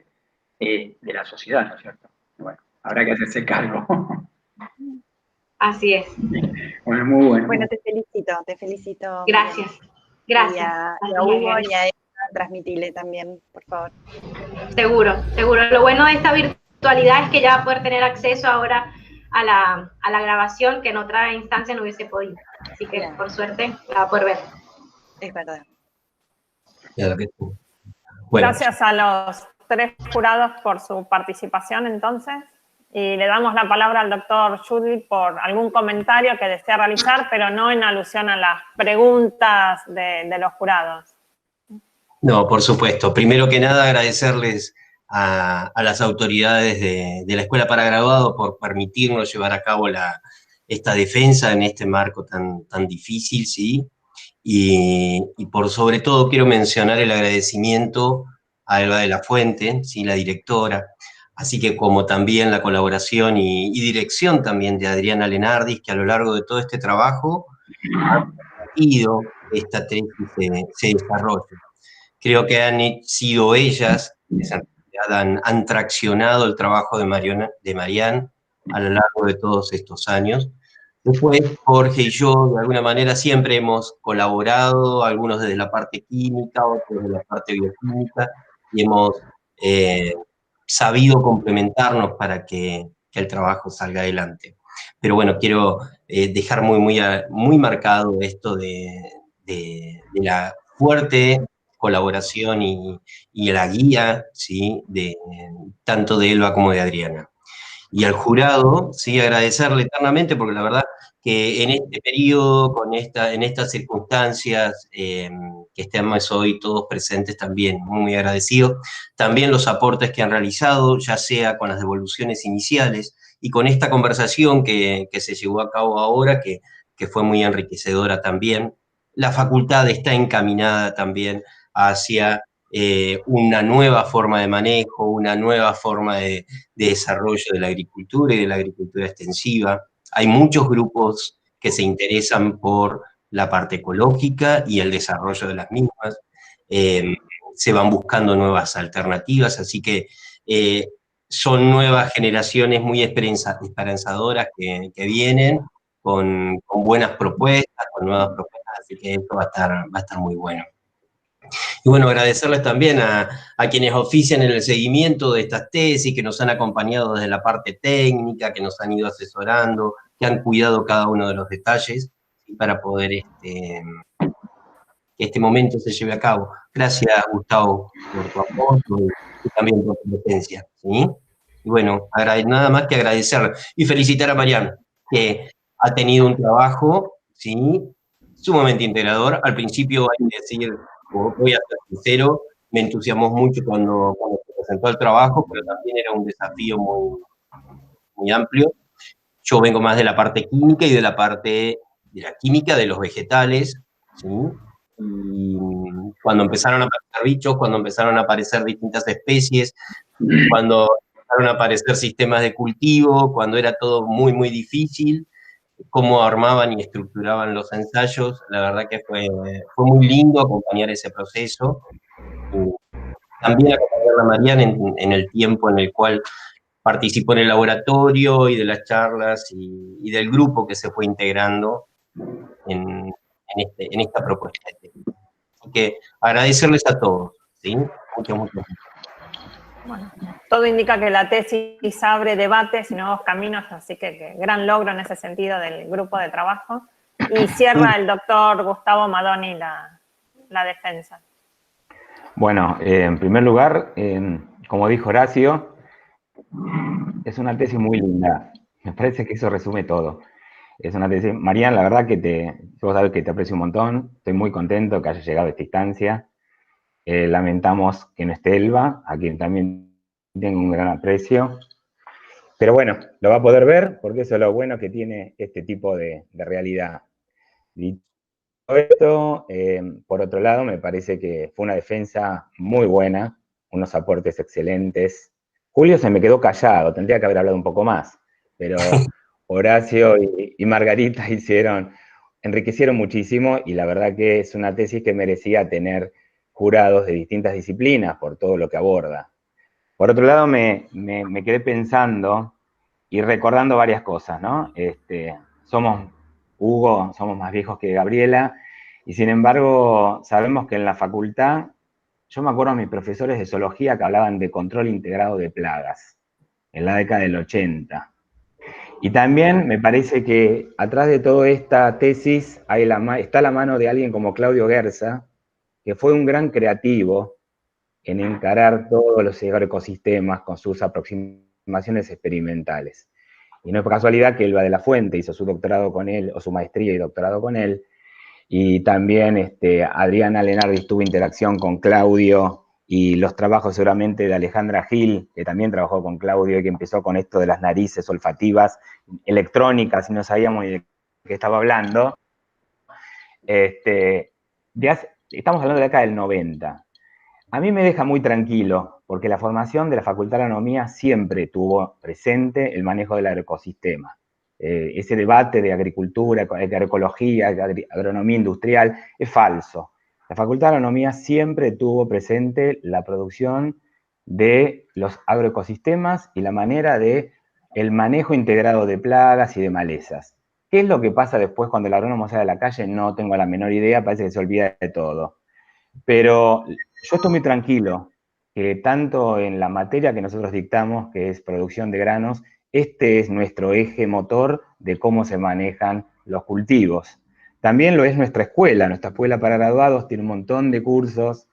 de la sociedad, ¿no es cierto? Bueno, habrá que hacerse cargo. Así es. Bueno, muy bueno. Bueno, te felicito. Gracias. Gracias. Y a Hugo y a ella, transmitile también, por favor. Seguro. Lo bueno de esta virtualidad es que ya va a poder tener acceso ahora a la grabación, que en otra instancia no hubiese podido. Así que, por suerte, la va a poder ver. Es verdad. Bueno. Gracias a los 3 jurados por su participación, entonces. Y le damos la palabra al doctor Judith por algún comentario que desea realizar, pero no en alusión a las preguntas de los jurados. No, por supuesto. Primero que nada, agradecerles a las autoridades de la Escuela para Graduados por permitirnos llevar a cabo esta defensa en este marco tan difícil, ¿sí? Y por sobre todo quiero mencionar el agradecimiento a Elba de la Fuente, ¿sí? La directora, así que como también la colaboración y dirección también de Adriana Lenardis, que a lo largo de todo este trabajo ha permitido que esta tesis se desarrolle. Creo que han sido ellas que han traccionado el trabajo de Marian a lo largo de todos estos años. Después, Jorge y yo, de alguna manera, siempre hemos colaborado, algunos desde la parte química, otros desde la parte bioquímica, y hemos sabido complementarnos para que el trabajo salga adelante. Pero bueno, quiero dejar muy marcado esto de la fuerte colaboración y la guía, ¿sí? Tanto de Elba como de Adriana. Y al jurado, sí, agradecerle eternamente, porque la verdad que en este periodo, en estas circunstancias, que estemos hoy todos presentes también, muy agradecidos. También los aportes que han realizado, ya sea con las devoluciones iniciales y con esta conversación que se llevó a cabo ahora, que fue muy enriquecedora también. La facultad está encaminada también hacia una nueva forma de manejo, una nueva forma de desarrollo de la agricultura y de la agricultura extensiva. Hay muchos grupos que se interesan por la parte ecológica y el desarrollo de las mismas. Se van buscando nuevas alternativas, así que son nuevas generaciones muy esperanzadoras que vienen con buenas propuestas, con nuevas propuestas, así que esto va a estar muy bueno. Y bueno, agradecerles también a quienes ofician en el seguimiento de estas tesis, que nos han acompañado desde la parte técnica, que nos han ido asesorando, que han cuidado cada uno de los detalles para poder que este momento se lleve a cabo. Gracias, Gustavo, por tu apoyo y también por tu presencia, ¿sí? Y bueno, nada más que agradecerle. Y felicitar a Marian, que ha tenido un trabajo, ¿sí?, sumamente integrador. Al principio, hay que decir, voy a ser sincero, me entusiasmó mucho cuando se presentó el trabajo, pero también era un desafío muy, muy amplio. Yo vengo más de la parte química y de la parte de la química de los vegetales, ¿sí? Y cuando empezaron a aparecer bichos, cuando empezaron a aparecer distintas especies, cuando empezaron a aparecer sistemas de cultivo, cuando era todo muy, muy difícil, cómo armaban y estructuraban los ensayos, la verdad que fue muy lindo acompañar ese proceso. Y también acompañar a Marian en el tiempo en el cual participó en el laboratorio y de las charlas y del grupo que se fue integrando en esta propuesta. Así que agradecerles a todos, ¿sí? Muchas gracias. Bueno, todo indica que la tesis abre debates y nuevos caminos, así que gran logro en ese sentido del grupo de trabajo. Y cierra el doctor Gustavo Madoni la defensa. Bueno, en primer lugar, como dijo Horacio, es una tesis muy linda. Me parece que eso resume todo. Es una tesis. Marian, la verdad que vos sabés que te aprecio un montón. Estoy muy contento que haya llegado a esta instancia. Lamentamos que no esté Elba, a quien también tengo un gran aprecio. Pero bueno, lo va a poder ver, porque eso es lo bueno que tiene este tipo de realidad. Dicho esto, por otro lado, me parece que fue una defensa muy buena, unos aportes excelentes. Julio se me quedó callado, tendría que haber hablado un poco más, pero Horacio y Margarita enriquecieron muchísimo, y la verdad que es una tesis que merecía tener jurados de distintas disciplinas por todo lo que aborda. Por otro lado, me quedé pensando y recordando varias cosas, ¿no? Hugo, somos más viejos que Gabriela, y sin embargo, sabemos que en la facultad, yo me acuerdo a mis profesores de zoología que hablaban de control integrado de plagas, en la década del 80. Y también me parece que atrás de toda esta tesis está la mano de alguien como Claudio Guerza, que fue un gran creativo en encarar todos los ecosistemas con sus aproximaciones experimentales. Y no es por casualidad que Elba de la Fuente hizo su doctorado con él, o su maestría y doctorado con él, y también Adriana Lenardis tuvo interacción con Claudio, y los trabajos seguramente de Alejandra Gil, que también trabajó con Claudio y que empezó con esto de las narices olfativas electrónicas y no sabíamos de qué estaba hablando. Estamos hablando de la década del 90. A mí me deja muy tranquilo, porque la formación de la Facultad de Agronomía siempre tuvo presente el manejo del agroecosistema. Ese debate de agricultura, agroecología, agronomía industrial, es falso. La Facultad de Agronomía siempre tuvo presente la producción de los agroecosistemas y la manera de el manejo integrado de plagas y de malezas. ¿Qué es lo que pasa después cuando el agrónomo sale a la calle? No tengo la menor idea, parece que se olvida de todo. Pero yo estoy muy tranquilo que tanto en la materia que nosotros dictamos, que es producción de granos, este es nuestro eje motor de cómo se manejan los cultivos. También lo es nuestra escuela para graduados tiene un montón de cursos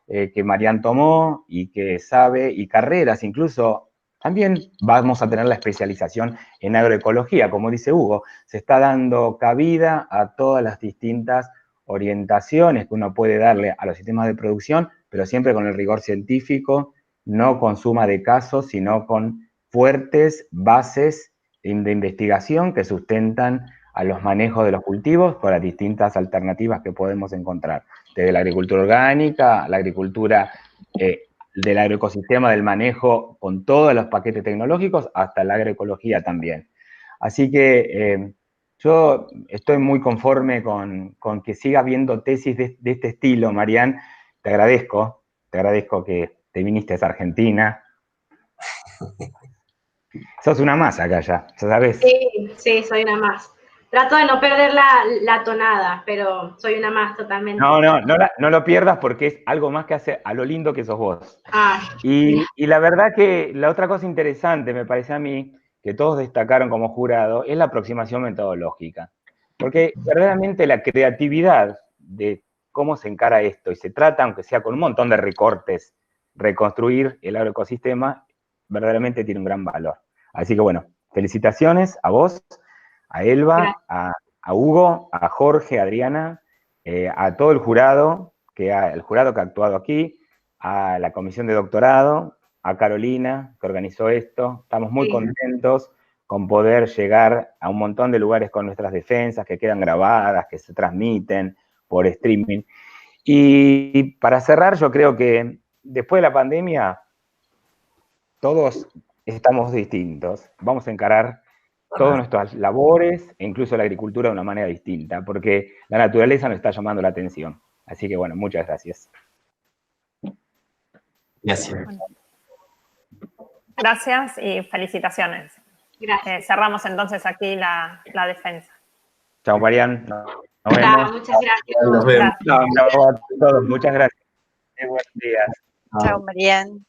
que Marian tomó y que sabe, y carreras, incluso también vamos a tener la especialización en agroecología, como dice Hugo, se está dando cabida a todas las distintas orientaciones que uno puede darle a los sistemas de producción, pero siempre con el rigor científico, no con suma de casos, sino con fuertes bases de investigación que sustentan a los manejos de los cultivos con las distintas alternativas que podemos encontrar, desde la agricultura orgánica, la agricultura del agroecosistema, del manejo con todos los paquetes tecnológicos, hasta la agroecología también. Así que yo estoy muy conforme con que siga habiendo tesis de este estilo, Marian. Te agradezco que te viniste a Argentina. Sos una más acá ya, ¿sabes? Sí, soy una más. Trato de no perder la tonada, pero soy una más totalmente. No lo pierdas porque es algo más que hace a lo lindo que sos vos. Mira. Y la verdad que la otra cosa interesante, me parece a mí, que todos destacaron como jurado, es la aproximación metodológica. Porque verdaderamente la creatividad de cómo se encara esto, y se trata, aunque sea con un montón de recortes, reconstruir el agroecosistema, verdaderamente tiene un gran valor. Así que bueno, felicitaciones a vos, a Elba, a Hugo, a Jorge, a Adriana, a todo el jurado que ha actuado aquí, a la comisión de doctorado, a Carolina, que organizó esto. Estamos muy contentos con poder llegar a un montón de lugares con nuestras defensas que quedan grabadas, que se transmiten por streaming. Y para cerrar, yo creo que después de la pandemia, todos estamos distintos. Vamos a encarar todas nuestras labores, e incluso la agricultura, de una manera distinta, porque la naturaleza nos está llamando la atención. Así que, bueno, muchas gracias. Gracias. Gracias y felicitaciones. Gracias. Cerramos entonces aquí la defensa. Chao, Marian. Nos vemos. Muchas gracias. Nos vemos. Chao a todos. Muchas gracias. Buenos días. Chao, Marian.